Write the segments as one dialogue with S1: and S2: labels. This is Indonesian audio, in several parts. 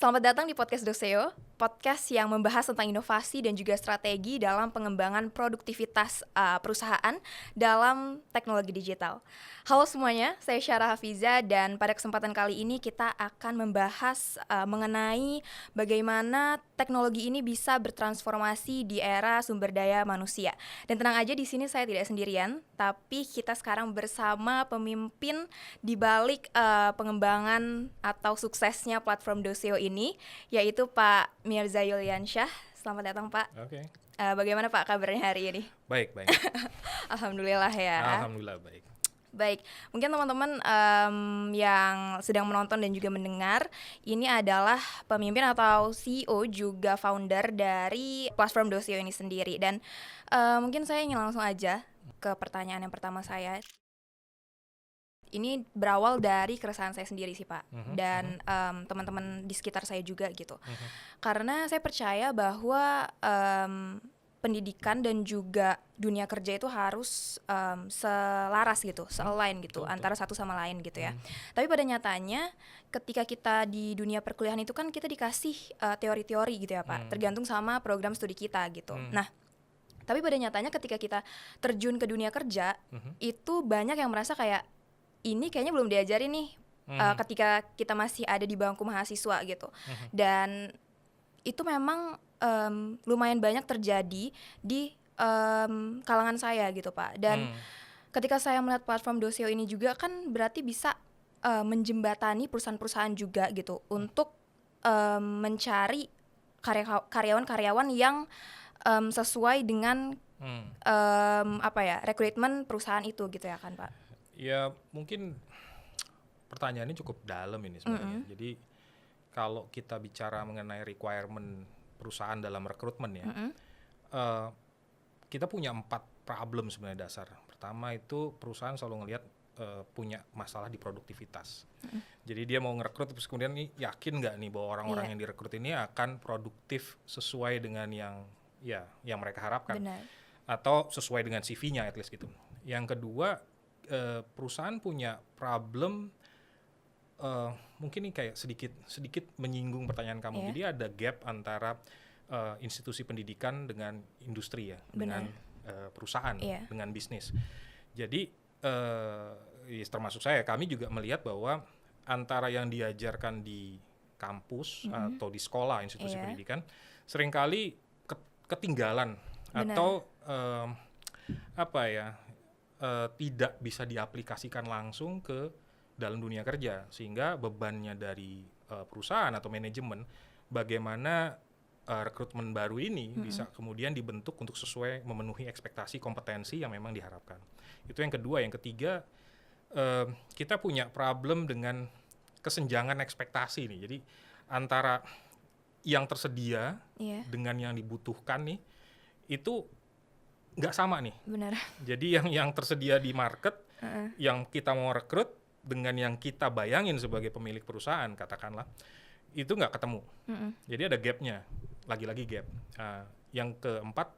S1: Selamat datang di podcast Doceo, podcast yang membahas tentang inovasi dan juga strategi dalam pengembangan produktivitas perusahaan dalam teknologi digital. Halo semuanya, saya Syara Hafiza dan pada kesempatan kali ini kita akan membahas mengenai bagaimana teknologi ini bisa bertransformasi di era sumber daya manusia. Dan tenang aja, di sini saya tidak sendirian, tapi kita sekarang bersama pemimpin di balik pengembangan atau suksesnya platform Doceo ini, yaitu Pak Mirza Yuliansyah. Selamat datang, Pak.
S2: Oke.
S1: Bagaimana Pak kabarnya hari ini?
S2: Baik.
S1: Alhamdulillah ya.
S2: Alhamdulillah baik.
S1: Baik, mungkin teman-teman yang sedang menonton dan juga mendengar, ini adalah pemimpin atau CEO juga founder dari platform Doceo ini sendiri. Dan mungkin saya ingin langsung aja ke pertanyaan yang pertama saya. Ini berawal dari keresahan saya sendiri sih Pak, dan teman-teman di sekitar saya juga gitu. Karena saya percaya bahwa pendidikan dan juga dunia kerja itu harus selaras gitu, se-align gitu, antara satu sama lain gitu ya. Tapi pada nyatanya ketika kita di dunia perkuliahan itu kan kita dikasih teori-teori gitu ya Pak, tergantung sama program studi kita gitu. Nah, tapi pada nyatanya ketika kita terjun ke dunia kerja, itu banyak yang merasa kayak ini kayaknya belum diajarin nih ketika kita masih ada di bangku mahasiswa gitu. Dan itu memang lumayan banyak terjadi di kalangan saya gitu Pak. Dan ketika saya melihat platform Doceo ini juga kan berarti bisa menjembatani perusahaan-perusahaan juga gitu untuk mencari karyawan-karyawan yang sesuai dengan rekrutmen perusahaan itu gitu ya kan Pak.
S2: Ya mungkin pertanyaannya cukup dalam ini sebenarnya. Jadi kalau kita bicara mengenai requirement perusahaan dalam rekrutmen ya, kita punya 4 problem sebenarnya dasar. Pertama itu perusahaan selalu ngelihat punya masalah di produktivitas. Jadi dia mau ngerekrut terus kemudian nih yakin nggak nih bahwa orang-orang yang direkrut ini akan produktif sesuai dengan yang mereka harapkan.
S1: Benar.
S2: Atau sesuai dengan CV-nya at least gitu. Yang kedua, perusahaan punya problem, mungkin ini kayak sedikit menyinggung pertanyaan kamu. Jadi ada gap antara institusi pendidikan dengan industri ya, dengan perusahaan, dengan bisnis. Jadi termasuk kami juga melihat bahwa antara yang diajarkan di kampus atau di sekolah institusi pendidikan seringkali ketinggalan.
S1: Benar.
S2: Atau tidak bisa diaplikasikan langsung ke dalam dunia kerja, sehingga bebannya dari perusahaan atau manajemen bagaimana rekrutmen baru ini bisa kemudian dibentuk untuk sesuai memenuhi ekspektasi kompetensi yang memang diharapkan. Itu yang kedua. Yang ketiga, kita punya problem dengan kesenjangan ekspektasi nih. Jadi antara yang tersedia dengan yang dibutuhkan nih itu nggak sama nih.
S1: Benar.
S2: Jadi yang tersedia di market, yang kita mau rekrut dengan yang kita bayangin sebagai pemilik perusahaan katakanlah, itu nggak ketemu. Jadi ada gapnya, lagi-lagi gap. Yang keempat,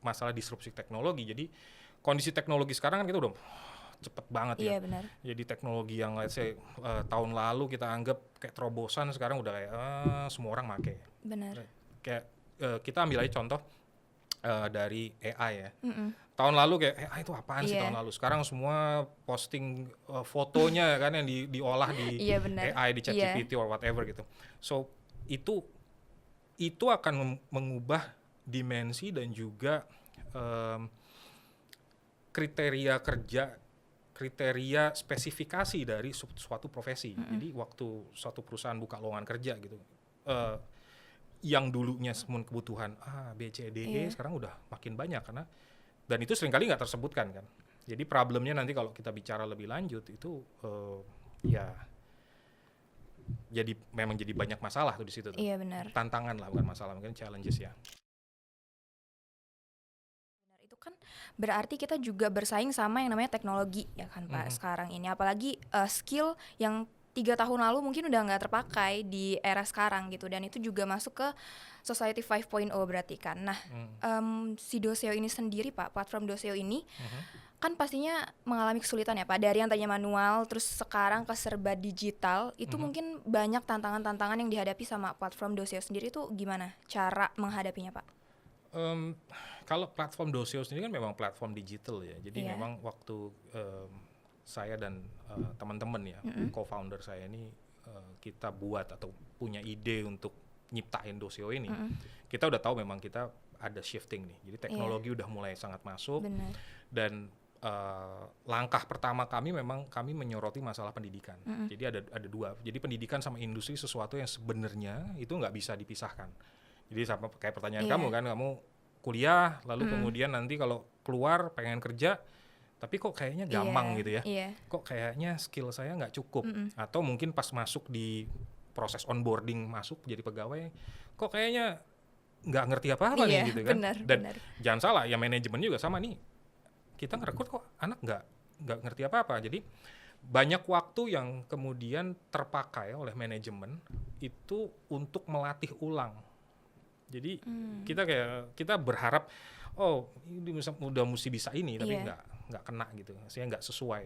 S2: masalah disrupsi teknologi. Jadi kondisi teknologi sekarang kan kita udah cepet banget ya.
S1: Iya benar.
S2: Jadi teknologi yang let's say tahun lalu kita anggap kayak terobosan, sekarang udah kayak semua orang pakai.
S1: Benar.
S2: Kayak kita ambil aja contoh dari AI ya. Tahun lalu kayak AI itu apaan sih tahun lalu. Sekarang semua posting fotonya kan yang diolah di AI, di ChatGPT or whatever gitu. So itu akan mengubah dimensi dan juga kriteria kerja, kriteria spesifikasi dari suatu profesi. Jadi waktu suatu perusahaan buka lowongan kerja gitu, yang dulunya semua kebutuhan B, C, D, E sekarang udah makin banyak karena, dan itu seringkali nggak tersebutkan kan. Jadi problemnya nanti kalau kita bicara lebih lanjut itu memang jadi banyak masalah tuh di situ tuh.
S1: Iya benar.
S2: Tantangan lah, bukan masalah, mungkin challenges ya.
S1: Benar, itu kan berarti kita juga bersaing sama yang namanya teknologi ya kan Pak sekarang ini, apalagi skill yang 3 tahun lalu mungkin udah nggak terpakai di era sekarang gitu, dan itu juga masuk ke Society 5.0 berarti kan. Nah, si Doceo ini sendiri Pak, platform Doceo ini kan pastinya mengalami kesulitan ya Pak, dari yang tadinya manual terus sekarang ke serba digital. Itu mungkin banyak tantangan-tantangan yang dihadapi sama platform Doceo sendiri, itu gimana cara menghadapinya Pak?
S2: Kalau platform Doceo sendiri kan memang platform digital ya, jadi
S1: Iya.
S2: memang waktu saya dan teman-teman ya, co-founder saya ini kita buat atau punya ide untuk nyiptain Doceo ini, kita udah tahu memang kita ada shifting nih, jadi teknologi udah mulai sangat masuk.
S1: Benar.
S2: Dan langkah pertama kami memang kami menyoroti masalah pendidikan. Jadi ada dua. Jadi pendidikan sama industri sesuatu yang sebenarnya itu nggak bisa dipisahkan. Jadi sama kayak pertanyaan kamu kan, kamu kuliah lalu kemudian nanti kalau keluar pengen kerja, tapi kok kayaknya gampang gitu ya. Kok kayaknya skill saya nggak cukup. Atau mungkin pas masuk di proses onboarding masuk jadi pegawai, kok kayaknya nggak ngerti apa-apa nih gitu kan. Dan jangan salah ya, manajemen juga sama nih. Kita ngerekrut kok anak nggak ngerti apa-apa. Jadi banyak waktu yang kemudian terpakai oleh manajemen itu untuk melatih ulang. Jadi kita berharap ini udah mesti bisa ini, tapi nggak kena gitu, saya nggak sesuai.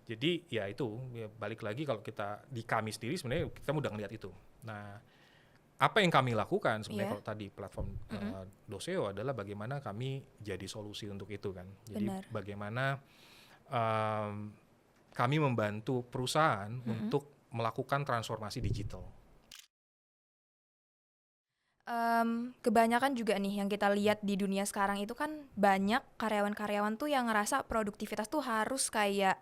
S2: Jadi ya itu ya, balik lagi kalau kita di kami sendiri sebenarnya kita udah ngeliat itu. Nah, apa yang kami lakukan sebenarnya kalau tadi platform Doceo adalah bagaimana kami jadi solusi untuk itu kan. Jadi bagaimana kami membantu perusahaan untuk melakukan transformasi digital.
S1: Kebanyakan juga nih yang kita lihat di dunia sekarang itu kan banyak karyawan-karyawan tuh yang ngerasa produktivitas tuh harus kayak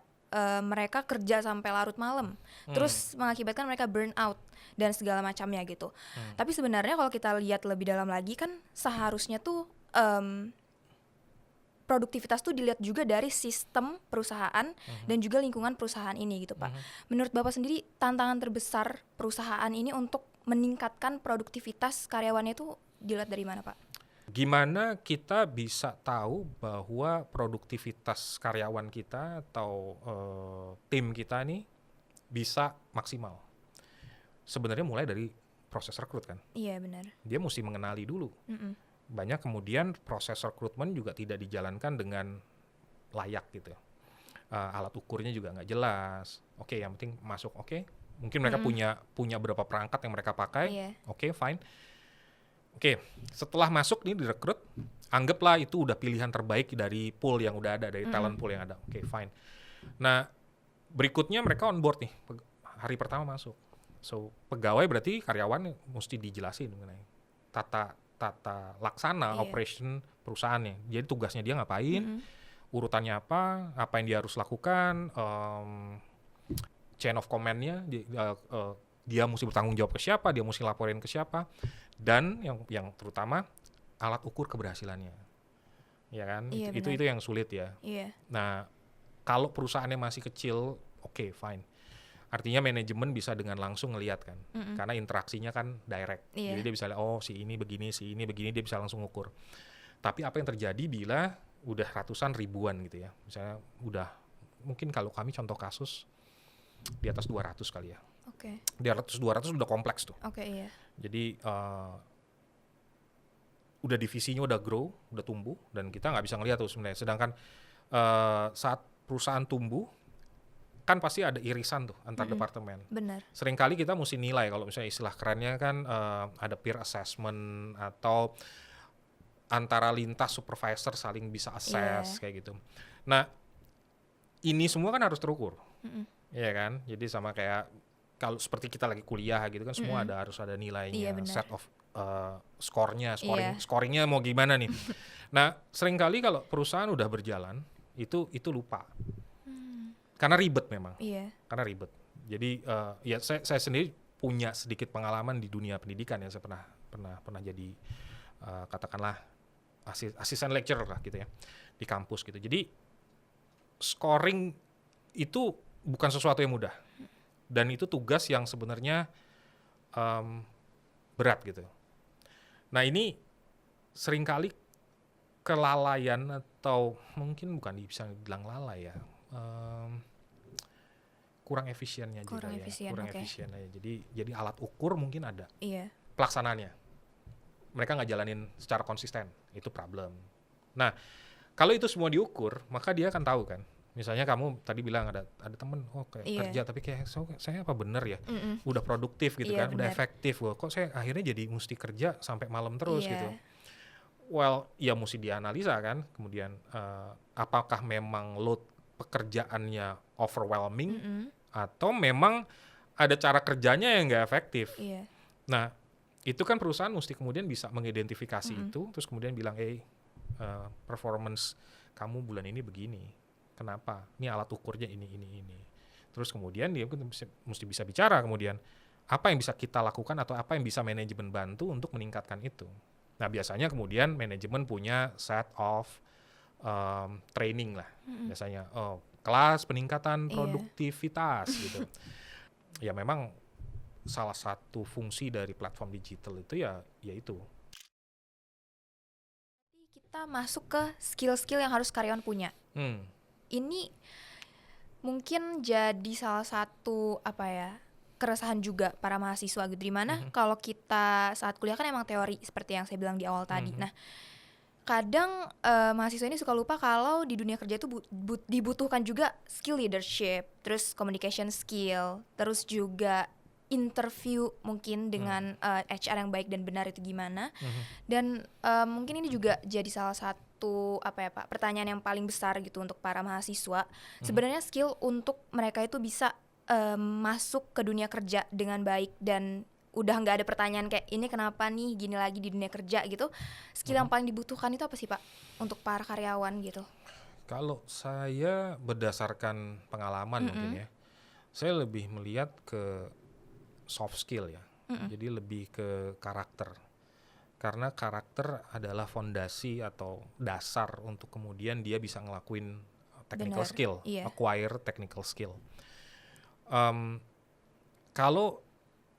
S1: mereka kerja sampai larut malam, terus mengakibatkan mereka burn out dan segala macamnya gitu. Tapi sebenarnya kalau kita lihat lebih dalam lagi kan seharusnya tuh produktivitas tuh dilihat juga dari sistem perusahaan dan juga lingkungan perusahaan ini gitu Pak. Menurut Bapak sendiri tantangan terbesar perusahaan ini untuk meningkatkan produktivitas karyawannya itu dilihat dari mana Pak?
S2: Gimana kita bisa tahu bahwa produktivitas karyawan kita atau tim kita nih bisa maksimal? Sebenarnya mulai dari proses rekrut kan?
S1: Iya benar.
S2: Dia mesti mengenali dulu. Banyak kemudian proses rekrutmen juga tidak dijalankan dengan layak gitu. Alat ukurnya juga nggak jelas. Oke, yang penting masuk. Oke, mungkin mereka punya beberapa perangkat yang mereka pakai. Oke, fine. Oke, setelah masuk nih direkrut, anggaplah itu udah pilihan terbaik dari pool yang udah ada, dari talent pool yang ada. Oke, fine. Nah, berikutnya mereka on board nih, hari pertama masuk. So, pegawai berarti karyawan mesti dijelasin mengenai tata laksana operation perusahaannya. Jadi tugasnya dia ngapain, urutannya apa yang dia harus lakukan, chain of command-nya, dia mesti bertanggung jawab ke siapa, dia mesti laporin ke siapa, dan yang terutama alat ukur keberhasilannya, ya kan? Itu yang sulit ya. Nah, kalau perusahaannya masih kecil, oke, fine. Artinya manajemen bisa dengan langsung ngelihat kan, karena interaksinya kan direct. Jadi dia bisa lihat, si ini begini, dia bisa langsung ukur. Tapi apa yang terjadi bila udah ratusan ribuan gitu ya, misalnya udah, mungkin kalau kami contoh kasus di atas 200 kali ya. Di atas 200 udah kompleks tuh. Jadi udah divisinya udah grow, udah tumbuh, dan kita nggak bisa ngelihat tuh sebenarnya. Sedangkan saat perusahaan tumbuh, kan pasti ada irisan tuh antar departemen.
S1: Benar.
S2: Seringkali kita mesti nilai, kalau misalnya istilah kerennya kan ada peer assessment atau antara lintas supervisor saling bisa assess kayak gitu. Nah, ini semua kan harus terukur, ya kan? Jadi sama kayak kalau seperti kita lagi kuliah gitu kan, semua harus ada nilainya, set of scoringnya mau gimana nih. Nah, seringkali kalau perusahaan udah berjalan itu lupa. Karena ribet memang. Karena ribet. Jadi ya saya sendiri punya sedikit pengalaman di dunia pendidikan ya. Saya pernah jadi katakanlah asisten lecturer lah gitu ya di kampus gitu. Jadi scoring itu bukan sesuatu yang mudah. Dan itu tugas yang sebenarnya berat gitu. Nah, ini seringkali kelalaian atau mungkin bukan bisa dibilang lalai ya. kurang efisiennya juga
S1: Kurang
S2: ya.
S1: efisien,
S2: Kurang
S1: oke.
S2: efisien aja. Jadi alat ukur mungkin ada.
S1: Iya.
S2: Pelaksanaannya. Mereka nggak jalanin secara konsisten. Itu problem. Nah, kalau itu semua diukur, maka dia akan tahu kan. Misalnya kamu tadi bilang ada temen, kayak
S1: Iya.
S2: kerja tapi kayak saya apa bener ya?
S1: Mm-mm.
S2: Udah produktif gitu
S1: Iya,
S2: kan, udah
S1: benar.
S2: efektif. Kok saya akhirnya jadi mesti kerja sampai malam terus
S1: Iya.
S2: gitu. Well, ya mesti dianalisa kan. Kemudian apakah memang load pekerjaannya overwhelming
S1: Mm-mm.
S2: atau memang ada cara kerjanya yang nggak efektif.
S1: Iya.
S2: Nah, itu kan perusahaan mesti kemudian bisa mengidentifikasi
S1: Mm-mm.
S2: itu, terus kemudian bilang, performance kamu bulan ini begini. Kenapa? Ini alat ukurnya ini. Terus kemudian dia mesti bisa bicara kemudian, apa yang bisa kita lakukan atau apa yang bisa manajemen bantu untuk meningkatkan itu. Nah, biasanya kemudian manajemen punya set of training lah.
S1: Mm-mm.
S2: Biasanya, kelas peningkatan
S1: Iya.
S2: produktivitas gitu. Ya memang salah satu fungsi dari platform digital itu ya itu.
S1: Kita masuk ke skill-skill yang harus karyawan punya. Ini mungkin jadi salah satu keresahan juga para mahasiswa gitu, dimana kalau kita saat kuliah kan emang teori seperti yang saya bilang di awal tadi. Nah, kadang mahasiswa ini suka lupa kalau di dunia kerja itu dibutuhkan juga skill leadership, terus communication skill, terus juga interview mungkin dengan HR yang baik dan benar itu gimana. Dan mungkin ini juga jadi salah satu pertanyaan yang paling besar gitu untuk para mahasiswa. Sebenarnya skill untuk mereka itu bisa masuk ke dunia kerja dengan baik dan udah nggak ada pertanyaan kayak ini kenapa nih gini lagi di dunia kerja gitu. Skill yang paling dibutuhkan itu apa sih Pak untuk para karyawan gitu?
S2: Kalau saya berdasarkan pengalaman mungkin ya, saya lebih melihat ke soft skill ya. Jadi lebih ke karakter. Karena karakter adalah fondasi atau dasar untuk kemudian dia bisa ngelakuin technical skill, acquire technical skill. Kalau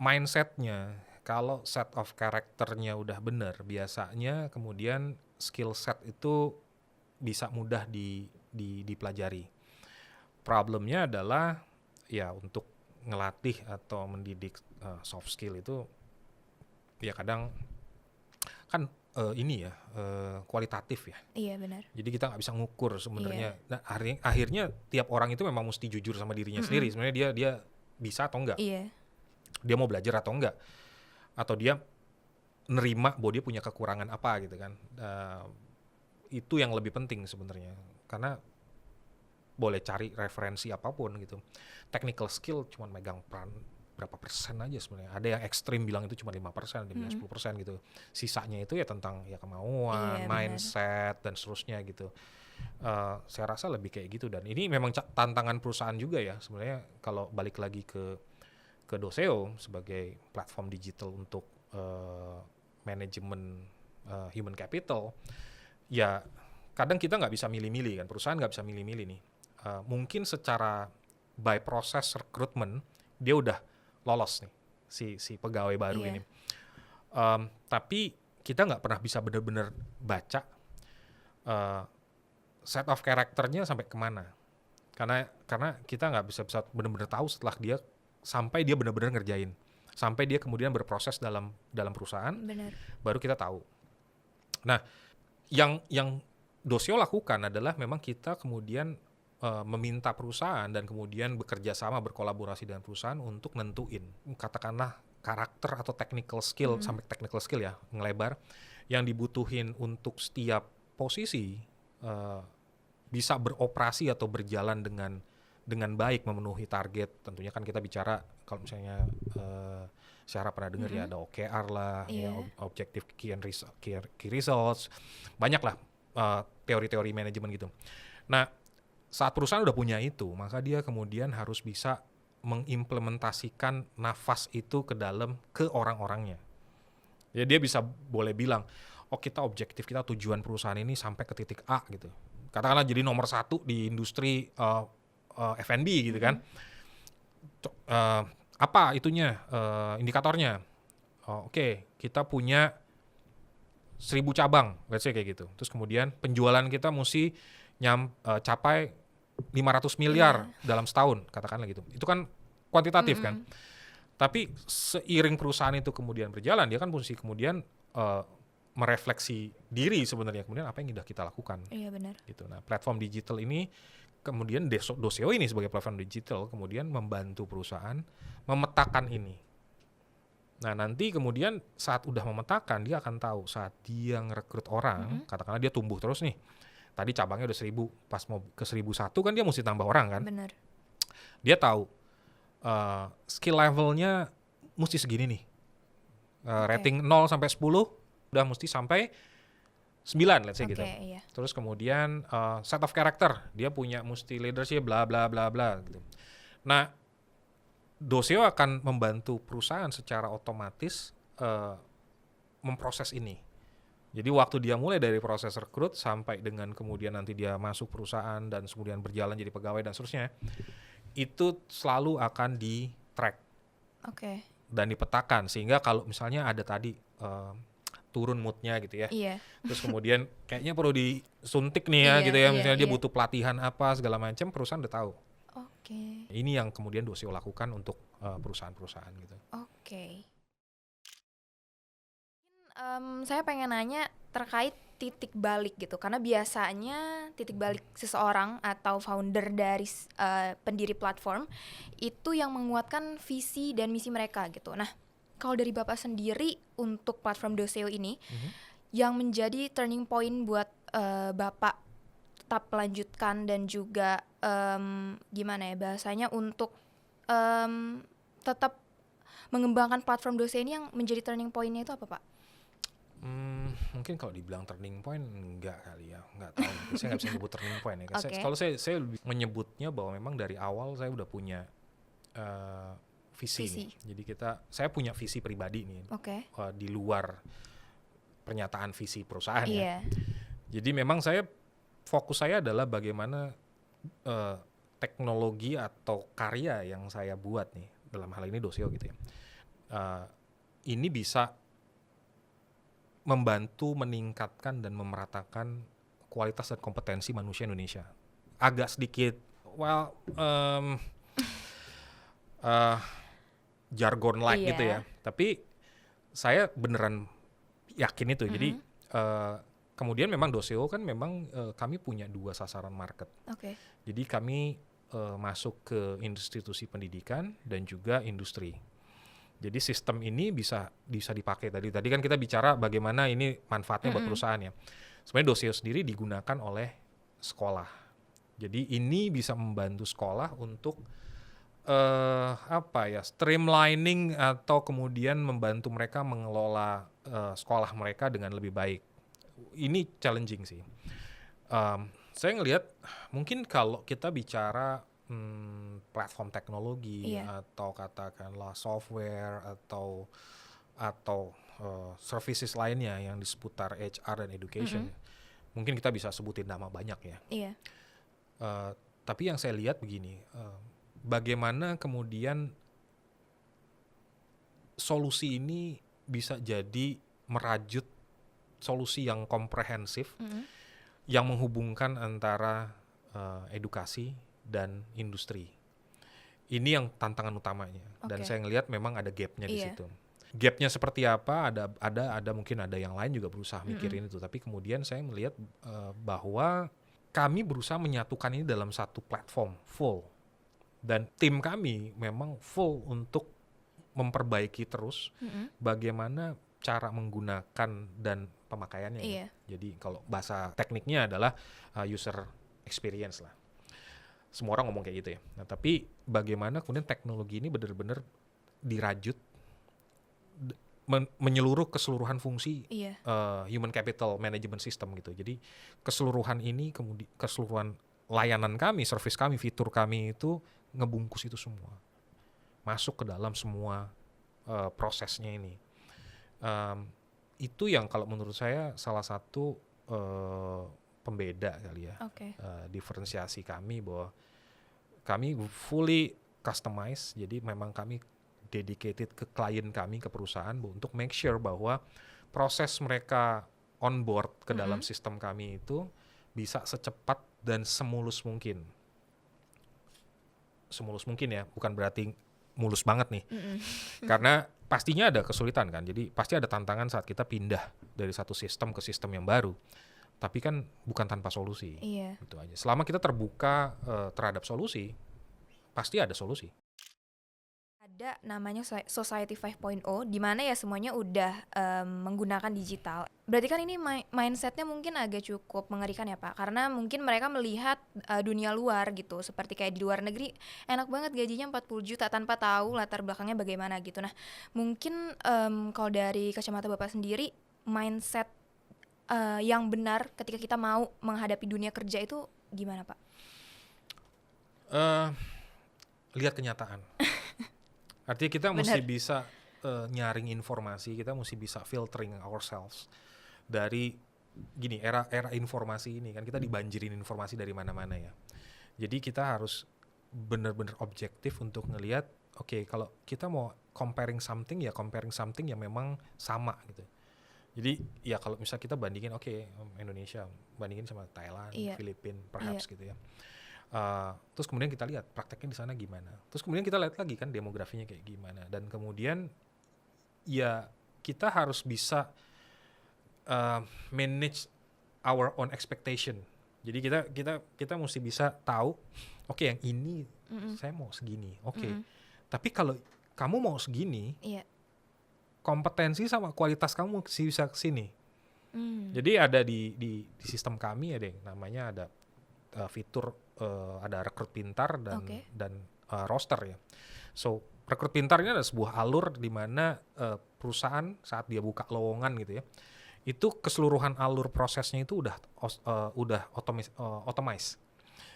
S2: mindsetnya, kalau set of karakternya udah benar, biasanya kemudian skill set itu bisa mudah dipelajari. Problemnya adalah ya untuk ngelatih atau mendidik soft skill itu ya kadang kan kualitatif ya.
S1: Iya benar.
S2: Jadi kita nggak bisa ngukur sebenarnya. Nah, akhirnya tiap orang itu memang mesti jujur sama dirinya sendiri. Sebenarnya dia bisa atau enggak.
S1: Iya.
S2: Dia mau belajar atau enggak. Atau dia nerima bahwa dia punya kekurangan apa gitu kan. Itu yang lebih penting sebenarnya. Karena boleh cari referensi apapun gitu. Technical skill cuma megang peran berapa persen aja sebenarnya. Ada yang ekstrim bilang itu cuma 5%, dia bilang 10% gitu. Sisanya itu ya tentang ya kemauan, mindset dan seterusnya gitu. Saya rasa lebih kayak gitu, dan ini memang tantangan perusahaan juga ya sebenarnya. Kalau balik lagi ke Doceo sebagai platform digital untuk manajemen human capital, ya kadang kita nggak bisa milih-milih kan, perusahaan nggak bisa milih-milih nih. Mungkin secara by process recruitment dia udah lolos nih si pegawai baru ini. Tapi kita nggak pernah bisa benar-benar baca set of karakternya sampai kemana. Karena kita nggak bisa benar-benar tahu setelah dia sampai dia benar-benar ngerjain, sampai dia kemudian berproses dalam perusahaan.
S1: Benar.
S2: Baru kita tahu. Nah, yang Doceo lakukan adalah memang kita kemudian meminta perusahaan dan kemudian bekerja sama, berkolaborasi dengan perusahaan untuk nentuin katakanlah karakter atau technical skill, sampai technical skill ya, ngelebar, yang dibutuhin untuk setiap posisi bisa beroperasi atau berjalan dengan baik, memenuhi target. Tentunya kan kita bicara kalau misalnya saya pernah dengar ya ada OKR lah, ya, Objective Key Results, banyak lah teori-teori manajemen gitu. Nah, saat perusahaan udah punya itu, maka dia kemudian harus bisa mengimplementasikan nafas itu ke orang-orangnya. Ya dia bisa boleh bilang, kita objektif, kita tujuan perusahaan ini sampai ke titik A gitu. Katakanlah jadi nomor 1 di industri F&B gitu kan. Apa itunya, indikatornya? Kita punya 1000 cabang, let's say kayak gitu. Terus kemudian penjualan kita mesti capai 500 miliar dalam setahun, katakanlah gitu. Itu kan kuantitatif kan. Tapi seiring perusahaan itu kemudian berjalan, dia kan mesti kemudian merefleksi diri sebenarnya, kemudian apa yang sudah kita lakukan.
S1: Iya benar.
S2: Gitu. Nah, platform digital ini kemudian Doceo ini sebagai platform digital kemudian membantu perusahaan memetakan ini. Nah, nanti kemudian saat udah memetakan, dia akan tahu saat dia ngerekrut orang, katakanlah dia tumbuh terus nih. Tadi cabangnya udah 1.000, pas mau ke 1.001 kan dia mesti tambah orang kan.
S1: Benar.
S2: Dia tahu skill levelnya mesti segini nih. Rating 0 sampai 10 udah mesti sampai 9 let's say gitu.
S1: Iya.
S2: Terus kemudian set of character, dia punya mesti leadership bla bla bla bla gitu. Nah, Doceo akan membantu perusahaan secara otomatis memproses ini. Jadi waktu dia mulai dari proses rekrut sampai dengan kemudian nanti dia masuk perusahaan dan kemudian berjalan jadi pegawai dan seterusnya, itu selalu akan di-track dan dipetakan, sehingga kalau misalnya ada tadi turun moodnya gitu ya, terus kemudian kayaknya perlu disuntik nih ya gitu ya, misalnya dia butuh pelatihan apa segala macam, perusahaan udah tahu. Ini yang kemudian Doceo lakukan untuk perusahaan-perusahaan gitu.
S1: Saya pengen nanya terkait titik balik gitu, karena biasanya titik balik seseorang atau founder dari pendiri platform itu yang menguatkan visi dan misi mereka gitu. Nah, kalau dari Bapak sendiri untuk platform Doceo ini, yang menjadi turning point buat Bapak tetap melanjutkan dan juga gimana ya bahasanya untuk tetap mengembangkan platform Doceo ini, yang menjadi turning point-nya itu apa, Pak?
S2: Mungkin kalau dibilang turning point enggak kali ya, enggak tahu. Saya nggak bisa nyebut turning point ya. Kalau saya lebih menyebutnya bahwa memang dari awal saya udah punya visi. Nih. Jadi saya punya visi pribadi nih di luar pernyataan visi perusahaan ya. Jadi memang fokus saya adalah bagaimana teknologi atau karya yang saya buat nih, dalam hal ini Doceo gitu ya, ini bisa membantu meningkatkan dan memeratakan kualitas dan kompetensi manusia Indonesia. Agak sedikit jargon gitu ya, tapi saya beneran yakin itu. Jadi kemudian memang Doceo kan memang kami punya 2 sasaran market. Jadi kami masuk ke institusi pendidikan dan juga industri. Jadi sistem ini bisa dipakai. Tadi kan kita bicara bagaimana ini manfaatnya buat perusahaan ya. Sebenarnya Doceo sendiri digunakan oleh sekolah. Jadi ini bisa membantu sekolah untuk streamlining atau kemudian membantu mereka mengelola sekolah mereka dengan lebih baik. Ini challenging sih. Saya ngelihat mungkin kalau kita bicara platform teknologi atau katakanlah software atau services lainnya yang di seputar HR dan education, mungkin kita bisa sebutin nama banyak ya. Tapi yang saya lihat begini, bagaimana kemudian solusi ini bisa jadi merajut solusi yang komprehensif yang menghubungkan antara edukasi dan industri. Ini yang tantangan utamanya. Dan saya ngelihat memang ada gapnya di situ. Gapnya seperti apa? Ada mungkin ada yang lain juga berusaha mikirin itu. Tapi kemudian saya melihat bahwa kami berusaha menyatukan ini dalam satu platform full. Dan tim kami memang full untuk memperbaiki terus bagaimana cara menggunakan dan pemakaiannya. Jadi kalau bahasa tekniknya adalah user experience lah. Semua orang ngomong kayak gitu ya. Nah, tapi bagaimana kemudian teknologi ini benar-benar dirajut menyeluruh keseluruhan fungsi human capital management system gitu. Jadi keseluruhan ini kemudian keseluruhan layanan kami, service kami, fitur kami itu ngebungkus itu semua. Masuk ke dalam semua prosesnya ini. Itu yang kalau menurut saya salah satu pembeda kali ya, diferensiasi kami, bahwa kami fully customize. Jadi memang kami dedicated ke klien kami, ke perusahaan, untuk make sure bahwa proses mereka on board ke dalam sistem kami itu bisa secepat dan semulus mungkin. semulus mungkin ya, bukan berarti mulus banget nih. Karena pastinya ada kesulitan kan, jadi pasti ada tantangan saat kita pindah dari satu sistem ke sistem yang baru. Tapi kan bukan tanpa solusi.
S1: Iya.
S2: Itu aja. Selama kita terbuka terhadap solusi, pasti ada solusi.
S1: Ada namanya Society 5.0 di mana ya semuanya udah menggunakan digital. Berarti kan ini mindsetnya mungkin agak cukup mengerikan ya Pak, karena mungkin mereka melihat dunia luar gitu, seperti kayak di luar negeri enak banget gajinya 40 juta tanpa tahu latar belakangnya bagaimana gitu. Nah mungkin kalau dari kacamata Bapak sendiri, mindset yang benar ketika kita mau menghadapi dunia kerja itu gimana Pak?
S2: Lihat kenyataan. Artinya kita mesti bisa nyaring informasi, kita mesti bisa filtering ourselves dari gini, era informasi ini kan kita dibanjirin informasi dari mana-mana ya. Jadi kita harus benar-benar objektif untuk ngelihat, oke, kalau kita mau comparing something yang memang sama gitu. Jadi ya kalau misalnya kita bandingin, Indonesia bandingin sama Thailand, Filipina, perhaps gitu ya. Terus kemudian kita lihat prakteknya di sana gimana. Terus kemudian kita lihat lagi kan demografinya kayak gimana. Dan kemudian ya kita harus bisa manage our own expectation. Jadi kita mesti bisa tahu, yang ini saya mau segini. Tapi kalau kamu mau segini, kompetensi sama kualitas kamu bisa ke sini. Jadi ada di sistem kami ada yang namanya ada fitur ada rekrut pintar dan roster ya. So rekrut pintar ini adalah sebuah alur di mana perusahaan saat dia buka lowongan gitu ya, itu keseluruhan alur prosesnya itu udah automate.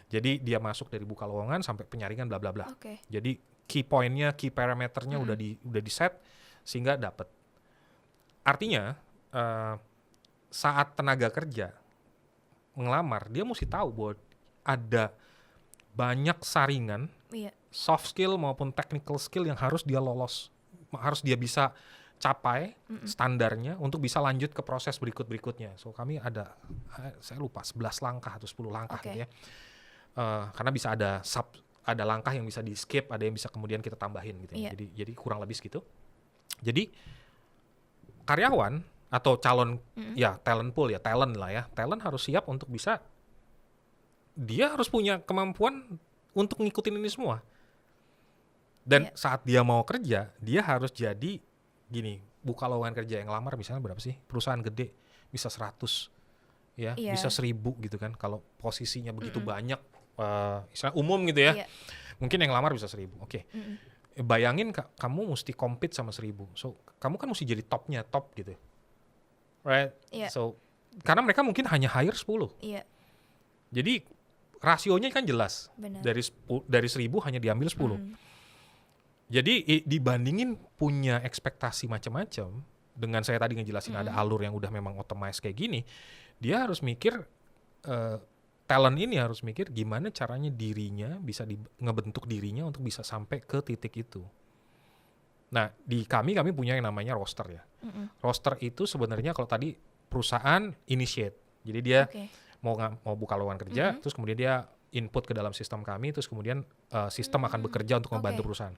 S2: Jadi dia masuk dari buka lowongan sampai penyaringan bla bla bla. Jadi key point-nya, key parameternya udah di set sehingga dapat. Artinya saat tenaga kerja ngelamar, dia mesti tahu bahwa ada banyak saringan, soft skill maupun technical skill yang harus dia lolos, harus dia bisa capai standarnya untuk bisa lanjut ke proses berikutnya. So kami ada, saya lupa 11 langkah atau 10 langkah gitu ya. Karena bisa ada langkah yang bisa di skip, ada yang bisa kemudian kita tambahin gitu ya. Jadi kurang lebih segitu. Jadi karyawan atau calon talent pool ya, talent harus siap untuk bisa, dia harus punya kemampuan untuk ngikutin ini semua. Dan saat dia mau kerja, dia harus jadi gini, buka lowongan kerja yang lamar misalnya berapa sih? Perusahaan gede bisa 100 ya, bisa 1000 gitu kan. Kalau posisinya begitu banyak, istilah umum gitu ya. Mungkin yang lamar bisa 1000. Bayangin kamu mesti compete sama 1000. So, kamu kan mesti jadi top gitu. Right? So, karena mereka mungkin hanya hire 10. Jadi rasionya kan jelas.
S1: Benar.
S2: Dari 1000 hanya diambil 10. Jadi dibandingin punya ekspektasi macam-macam, dengan saya tadi ngejelasin ada alur yang udah memang otomatis kayak gini, dia harus mikir, talent ini harus mikir gimana caranya dirinya bisa ngebentuk dirinya untuk bisa sampai ke titik itu. Nah di kami punya yang namanya roster ya. Roster itu sebenarnya kalau tadi perusahaan initiate, jadi dia mau buka lowongan kerja, terus kemudian dia input ke dalam sistem kami, terus kemudian sistem akan bekerja untuk membantu perusahaan.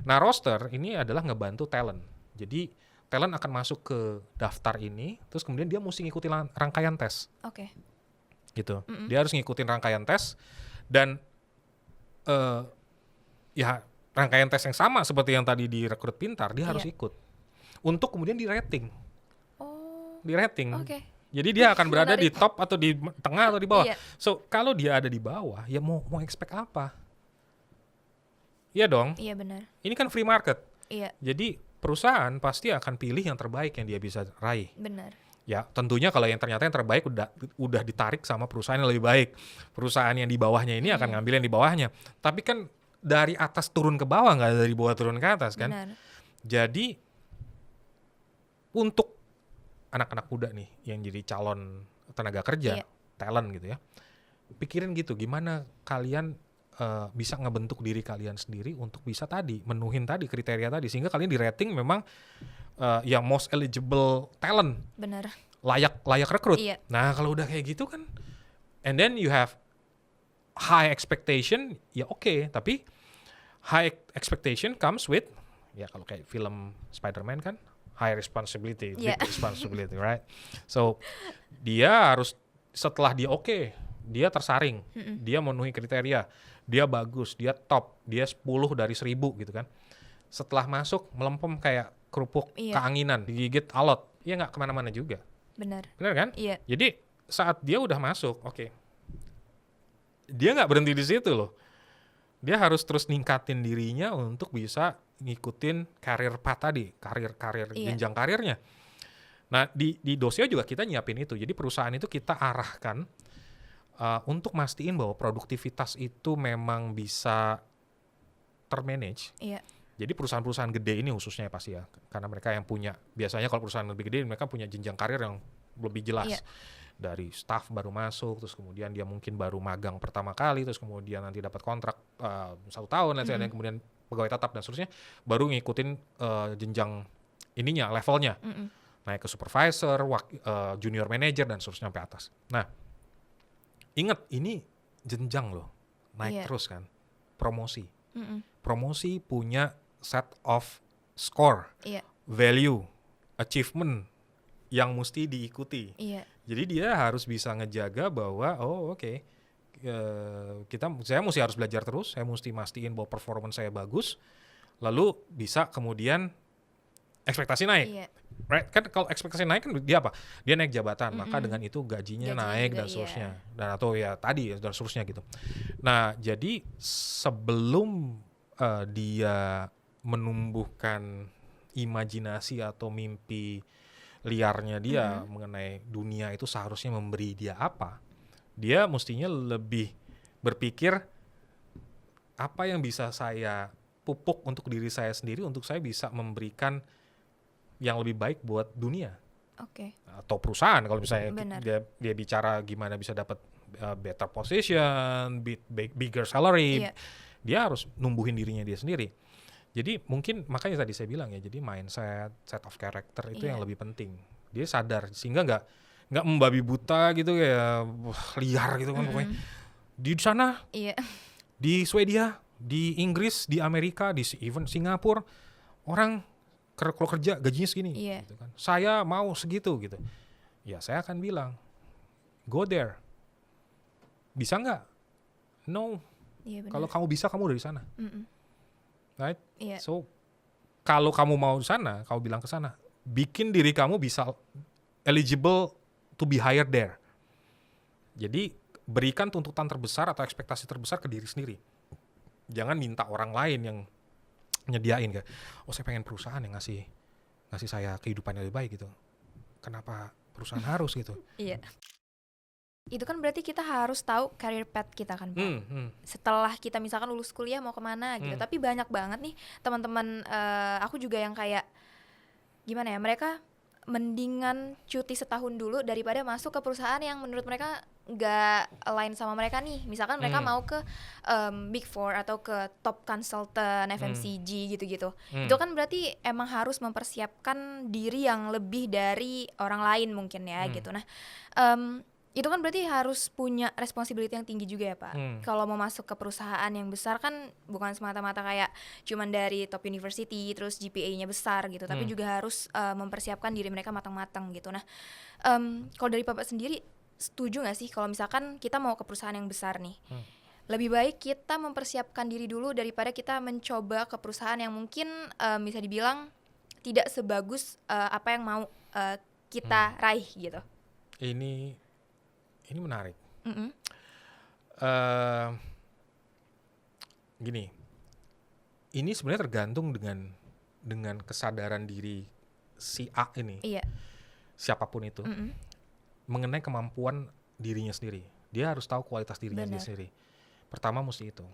S2: Nah roster ini adalah ngebantu talent. Jadi talent akan masuk ke daftar ini, terus kemudian dia mesti ngikutin rangkaian tes. Gitu. Dia harus ngikutin rangkaian tes dan rangkaian tes yang sama seperti yang tadi di rekrut pintar, dia harus ikut untuk kemudian di rating. Jadi dia akan berada di top atau di tengah atau di bawah. So kalau dia ada di bawah, ya mau expect apa? Iya dong.
S1: Iya benar.
S2: Ini kan free market. Jadi perusahaan pasti akan pilih yang terbaik yang dia bisa raih.
S1: Benar.
S2: Ya tentunya kalau yang ternyata yang terbaik udah ditarik sama perusahaan yang lebih baik. Perusahaan yang di bawahnya ini akan ngambil yang di bawahnya. Tapi kan dari atas turun ke bawah, nggak dari bawah turun ke atas kan.
S1: Benar.
S2: Jadi untuk anak-anak muda nih yang jadi calon tenaga kerja, talent gitu ya, pikirin gitu gimana kalian bisa ngebentuk diri kalian sendiri untuk bisa menuhin kriteria tadi sehingga kalian di rating memang yang most eligible talent.
S1: Benar.
S2: Layak rekrut. Nah, kalau udah kayak gitu kan, and then you have high expectation, ya oke, tapi high expectation comes with, ya kalau kayak film Spider-Man kan, high responsibility, big responsibility, right? So dia harus setelah dia dia tersaring, dia memenuhi kriteria, dia bagus, dia top, dia 10 dari 1000 gitu kan. Setelah masuk melempem kayak kerupuk keanginan, digigit alot, ya nggak kemana-mana juga.
S1: Benar
S2: kan?
S1: Iya.
S2: Jadi saat dia udah masuk, dia nggak berhenti di situ loh. Dia harus terus ningkatin dirinya untuk bisa ngikutin karir path tadi, karir jenjang karirnya. Nah di Dosio juga kita nyiapin itu. Jadi perusahaan itu kita arahkan untuk mastiin bahwa produktivitas itu memang bisa termanage. Jadi perusahaan-perusahaan gede ini khususnya pasti ya, karena mereka yang punya, biasanya kalau perusahaan lebih gede mereka punya jenjang karir yang lebih jelas. Dari staff baru masuk, terus kemudian dia mungkin baru magang pertama kali, terus kemudian nanti dapat kontrak 1 tahun, dan kemudian pegawai tetap dan seterusnya, baru ngikutin jenjang ininya, levelnya, naik ke supervisor, junior manager dan seterusnya sampai atas. Nah, ingat ini jenjang loh, naik terus kan, promosi punya set of score, value, achievement yang mesti diikuti. Jadi dia harus bisa ngejaga bahwa saya mesti harus belajar terus, saya mesti mastiin bahwa performance saya bagus, lalu bisa kemudian ekspektasi naik. Right? Kan kalau ekspektasi naik kan dia apa? Dia naik jabatan, maka dengan itu gajinya naik dan seterusnya. Dan atau ya tadi dan seterusnya gitu. Nah, jadi sebelum dia menumbuhkan imajinasi atau mimpi liarnya dia mengenai dunia itu seharusnya memberi dia apa, dia mestinya lebih berpikir apa yang bisa saya pupuk untuk diri saya sendiri untuk saya bisa memberikan yang lebih baik buat dunia atau perusahaan. Kalau misalnya dia bicara gimana bisa dapat better position, bigger salary, dia harus numbuhin dirinya dia sendiri. Jadi mungkin makanya tadi saya bilang ya, jadi mindset, set of character itu yang lebih penting. Dia sadar sehingga nggak membabi buta gitu kayak liar gitu kan pokoknya. Di sana, di Swedia, di Inggris, di Amerika, di even Singapura, orang kalau kerja gajinya segini, gitu kan. Saya mau segitu gitu. Ya saya akan bilang, go there. Bisa nggak? No. Kalau kamu bisa, kamu udah di sana. Right? So kalau kamu mau sana, kamu bilang ke sana, bikin diri kamu bisa eligible to be hired there. Jadi berikan tuntutan terbesar atau ekspektasi terbesar ke diri sendiri. Jangan minta orang lain yang nyediain kayak, saya pengen perusahaan yang ngasih saya kehidupan yang lebih baik gitu. Kenapa perusahaan harus gitu?
S1: Itu kan berarti kita harus tahu career path kita kan, Pak. Setelah kita misalkan lulus kuliah mau kemana gitu. Tapi banyak banget nih teman-teman aku juga yang kayak gimana ya, mereka mendingan cuti setahun dulu daripada masuk ke perusahaan yang menurut mereka nggak align sama mereka nih. Misalkan mereka mau ke Big Four atau ke top consultant, FMCG gitu-gitu. Itu kan berarti emang harus mempersiapkan diri yang lebih dari orang lain mungkin ya gitu. Nah, itu kan berarti harus punya responsibility yang tinggi juga ya, Pak. Kalau mau masuk ke perusahaan yang besar kan bukan semata-mata kayak cuman dari top university terus GPA-nya besar gitu, tapi juga harus mempersiapkan diri mereka matang-matang gitu. Nah, kalau dari Bapak sendiri setuju nggak sih kalau misalkan kita mau ke perusahaan yang besar nih, lebih baik kita mempersiapkan diri dulu daripada kita mencoba ke perusahaan yang mungkin bisa dibilang tidak sebagus apa yang mau kita raih gitu.
S2: Ini menarik. Gini, ini sebenarnya tergantung dengan kesadaran diri si A ini, siapapun itu, mengenai kemampuan dirinya sendiri. Dia harus tahu kualitas dirinya dia sendiri. Pertama mesti itu.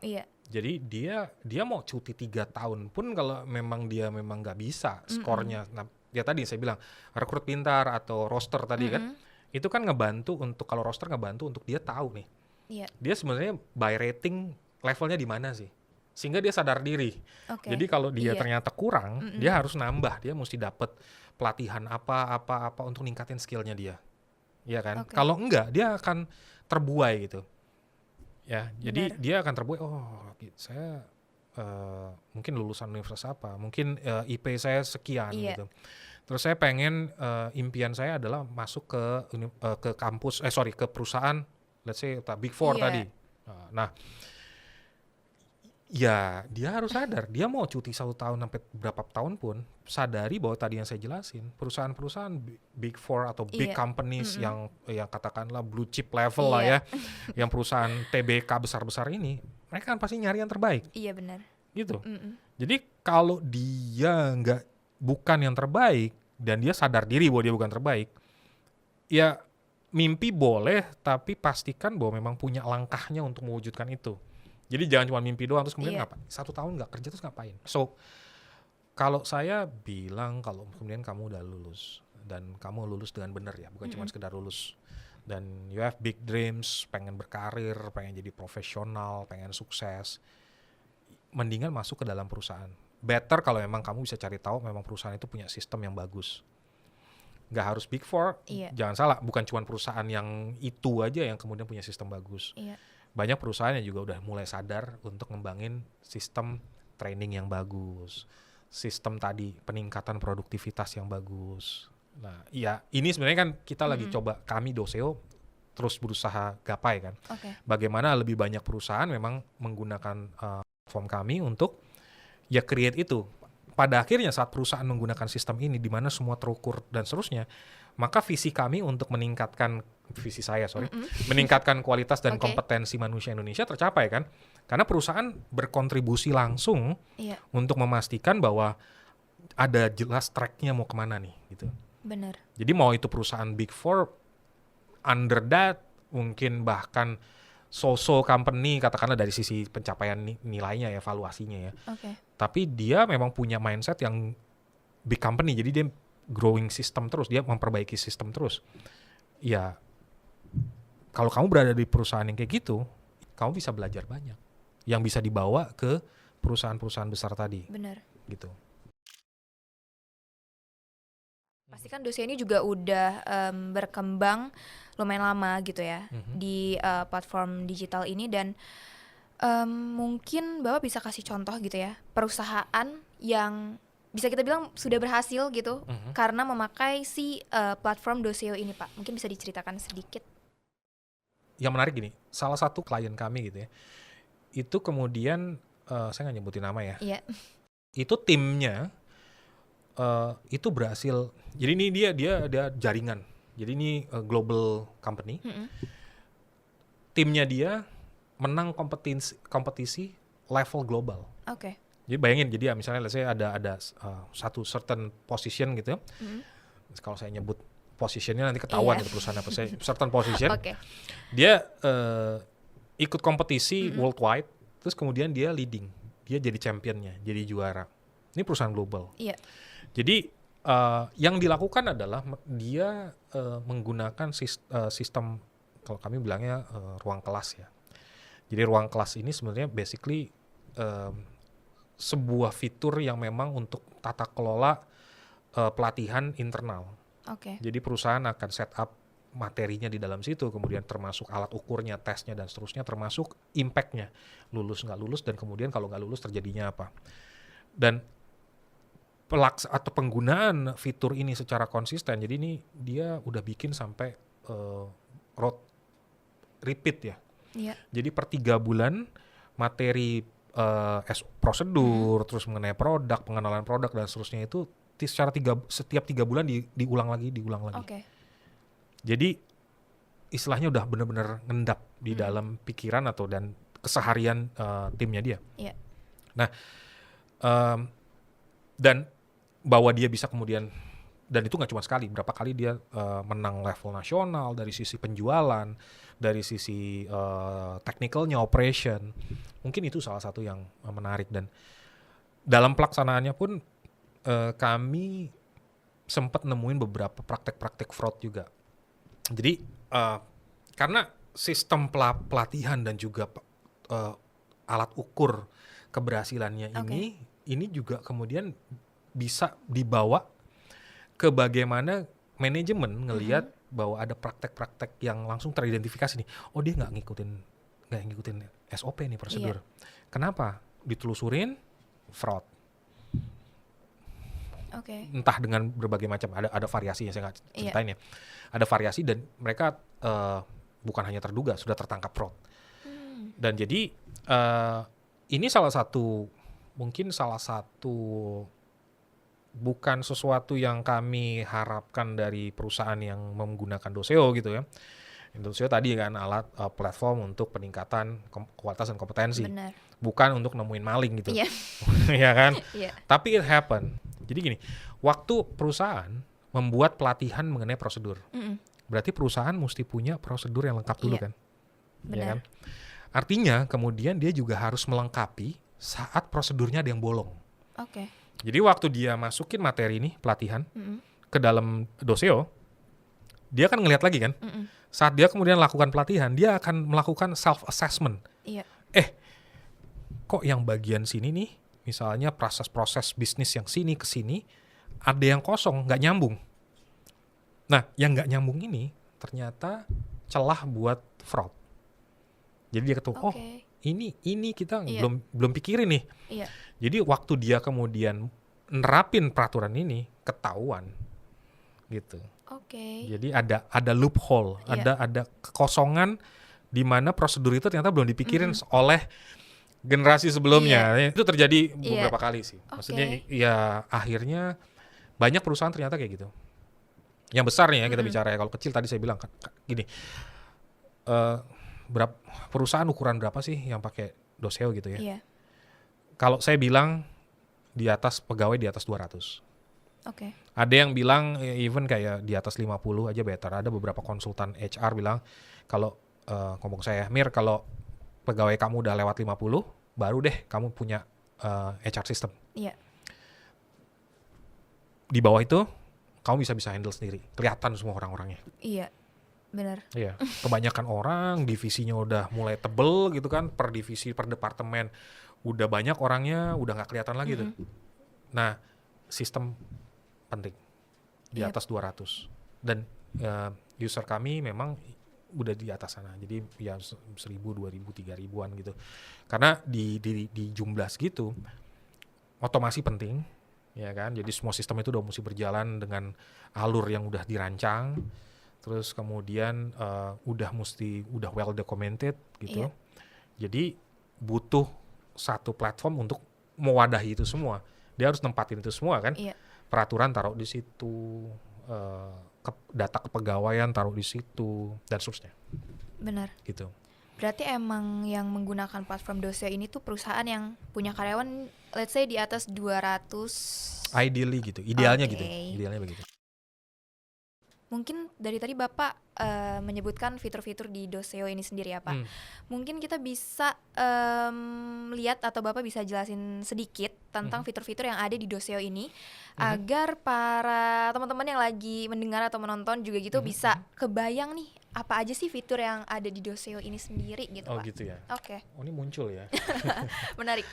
S2: Jadi dia mau cuti 3 tahun pun kalau memang dia nggak bisa skornya. Nah, ya tadi saya bilang rekrut pintar atau roster tadi kan. Itu kan ngebantu untuk, kalau roster ngebantu untuk dia tahu nih, dia sebenarnya by rating levelnya di mana sih, sehingga dia sadar diri. Jadi kalau dia ternyata kurang, dia harus nambah, dia mesti dapat pelatihan apa untuk ningkatin skillnya dia, ya kan? Kalau enggak, dia akan terbuai gitu, ya. Jadi dia akan terbuai. Saya mungkin lulusan universitas apa, mungkin IP saya sekian
S1: Iya.
S2: gitu. Terus saya pengen impian saya adalah masuk ke kampus, ke perusahaan, let's say Big Four
S1: Iya.
S2: tadi. Nah, ya dia harus sadar, dia mau cuti 1 tahun sampai berapa tahun pun, sadari bahwa tadi yang saya jelasin, perusahaan-perusahaan Big Four atau big
S1: Iya.
S2: companies yang katakanlah blue chip level lah ya, yang perusahaan TBK besar-besar ini, mereka kan pasti nyari yang terbaik.
S1: Iya benar.
S2: Gitu. Jadi kalau dia bukan yang terbaik dan dia sadar diri bahwa dia bukan terbaik, ya mimpi boleh, tapi pastikan bahwa memang punya langkahnya untuk mewujudkan itu. Jadi jangan cuma mimpi doang terus kemudian ngapain? 1 tahun nggak kerja terus ngapain? So kalau saya bilang, kalau kemudian kamu udah lulus dan kamu lulus dengan benar ya, bukan cuma sekedar lulus, dan you have big dreams, pengen berkarir, pengen jadi profesional, pengen sukses, mendingan masuk ke dalam perusahaan. Better kalau memang kamu bisa cari tahu memang perusahaan itu punya sistem yang bagus. Nggak harus Big Four, jangan salah, bukan cuma perusahaan yang itu aja yang kemudian punya sistem bagus. Banyak perusahaan yang juga udah mulai sadar untuk ngembangin sistem training yang bagus, sistem tadi peningkatan produktivitas yang bagus. Nah, ya ini sebenarnya kan kita lagi coba, kami Doceo terus berusaha gapai kan. Bagaimana lebih banyak perusahaan memang menggunakan platform kami untuk ya create itu. Pada akhirnya saat perusahaan menggunakan sistem ini di mana semua terukur dan seterusnya, maka visi kami untuk meningkatkan meningkatkan kualitas dan kompetensi manusia Indonesia tercapai kan, karena perusahaan berkontribusi langsung untuk memastikan bahwa ada jelas tracknya mau kemana nih gitu.
S1: Benar.
S2: Jadi mau itu perusahaan Big Four, under that mungkin bahkan so-so company katakanlah dari sisi pencapaian nilainya ya, evaluasinya ya. Tapi dia memang punya mindset yang big company, jadi dia growing system terus, dia memperbaiki sistem terus. Ya kalau kamu berada di perusahaan yang kayak gitu, kamu bisa belajar banyak yang bisa dibawa ke perusahaan-perusahaan besar tadi.
S1: Benar.
S2: Gitu.
S1: Pasti kan Doceo ini juga udah berkembang lumayan lama gitu ya di platform digital ini, dan mungkin Bapak bisa kasih contoh gitu ya, perusahaan yang bisa kita bilang sudah berhasil gitu karena memakai si platform Doceo ini, Pak. Mungkin bisa diceritakan sedikit.
S2: Yang menarik gini, salah satu klien kami gitu ya, itu kemudian saya nggak nyebutin nama ya, itu timnya itu berhasil. Jadi ini dia jaringan, jadi ini global company. Timnya dia menang kompetisi level global. Jadi bayangin, jadi misalnya saya ada satu certain position gitu. Kalau saya nyebut positionnya nanti ketahuan itu perusahaan apa. Saya certain position. Dia ikut kompetisi worldwide, terus kemudian dia leading, dia jadi championnya, jadi juara. Ini perusahaan global. Jadi yang dilakukan adalah dia menggunakan sistem, kalau kami bilangnya ruang kelas ya. Jadi ruang kelas ini sebenarnya basically sebuah fitur yang memang untuk tata kelola pelatihan internal. Jadi perusahaan akan set up materinya di dalam situ, kemudian termasuk alat ukurnya, tesnya dan seterusnya, termasuk impact-nya, lulus nggak lulus, dan kemudian kalau nggak lulus terjadinya apa. Dan atau penggunaan fitur ini secara konsisten, jadi ini dia udah bikin sampai road repeat ya. Jadi per 3 bulan materi prosedur, terus mengenai produk, pengenalan produk dan seterusnya itu setiap 3 bulan diulang lagi. Jadi istilahnya udah benar-benar ngendap di dalam pikiran dan keseharian timnya dia. Nah, dan bahwa dia bisa kemudian, dan itu nggak cuma sekali, berapa kali dia menang level nasional dari sisi penjualan, dari sisi technicalnya, operation. Mungkin itu salah satu yang menarik. Dan dalam pelaksanaannya pun kami sempat nemuin beberapa praktek-praktek fraud juga. Jadi karena sistem pelatihan dan juga alat ukur keberhasilannya ini juga kemudian bisa dibawa ke bagaimana manajemen ngelihat bahwa ada praktek-praktek yang langsung teridentifikasi nih. Oh, dia nggak ngikutin SOP nih, prosedur. Kenapa? ditelusurin fraud.
S1: Entah
S2: dengan berbagai macam, ada variasi yang saya nggak ceritain ya. Ada variasi dan mereka bukan hanya terduga, sudah tertangkap fraud. Dan jadi ini mungkin salah satu bukan sesuatu yang kami harapkan dari perusahaan yang menggunakan Doceo gitu ya. Doceo tadi kan alat platform untuk peningkatan kualitas dan kompetensi.
S1: Benar.
S2: Bukan untuk nemuin maling gitu.
S1: Iya.
S2: Ya kan?
S1: Iya.
S2: Tapi it happen. Jadi gini, waktu perusahaan membuat pelatihan mengenai prosedur, berarti perusahaan mesti punya prosedur yang lengkap dulu kan?
S1: Benar.
S2: Ya kan? Artinya kemudian dia juga harus melengkapi saat prosedurnya ada yang bolong. Jadi waktu dia masukin materi ini, pelatihan, ke dalam Doceo, dia akan ngelihat lagi kan? Saat dia kemudian lakukan pelatihan, dia akan melakukan self-assessment.
S1: Iya.
S2: Kok yang bagian sini nih, misalnya proses-proses bisnis yang sini ke sini, ada yang kosong, nggak nyambung. Nah, yang nggak nyambung ini ternyata celah buat fraud. Jadi dia ketahui, ini kita belum pikirin nih.
S1: Iya.
S2: Jadi waktu dia kemudian nerapin peraturan ini, ketahuan gitu. Jadi ada loophole, ada kekosongan di mana prosedur itu ternyata belum dipikirin oleh generasi sebelumnya. Itu terjadi beberapa kali sih. Maksudnya ya akhirnya banyak perusahaan ternyata kayak gitu. Yang besar nih ya kita bicara ya. Kalau kecil tadi saya bilang gini, perusahaan ukuran berapa sih yang pakai Doceo gitu ya? Kalau saya bilang di atas pegawai di atas 200. Ada yang bilang even kayak di atas 50 aja better. Ada beberapa konsultan HR bilang kalau ngomong saya, Mir, kalau pegawai kamu udah lewat 50, baru deh kamu punya HR system. Di bawah itu kamu bisa handle sendiri. Kelihatan semua orang-orangnya.
S1: Iya, benar.
S2: Iya, kebanyakan orang divisinya udah mulai tebel gitu kan, per divisi, per departemen udah banyak orangnya, udah nggak kelihatan lagi tuh. Nah, sistem penting di atas 200 dan user kami memang udah di atas sana. Jadi ya 1.000, 2.000, 3.000-an gitu. Karena di jumlah segitu otomasi penting, ya kan? Jadi semua sistem itu udah mesti berjalan dengan alur yang udah dirancang. Terus kemudian udah well documented gitu. Jadi butuh satu platform untuk mewadahi itu semua. Dia harus nempatin itu semua kan? Peraturan taruh di situ, data kepegawaian taruh di situ dan seterusnya.
S1: Benar.
S2: Gitu.
S1: Berarti emang yang menggunakan platform Doceo ini tuh perusahaan yang punya karyawan let's say di atas 200.
S2: Ideally gitu, idealnya gitu. Idealnya begitu.
S1: Mungkin dari tadi Bapak menyebutkan fitur-fitur di Doceo ini sendiri ya Pak. Mungkin kita bisa lihat atau Bapak bisa jelasin sedikit tentang fitur-fitur yang ada di Doceo ini agar para teman-teman yang lagi mendengar atau menonton juga gitu bisa kebayang nih apa aja sih fitur yang ada di Doceo ini sendiri gitu Pak.
S2: Oh gitu ya. Oh ini muncul ya.
S1: Menarik.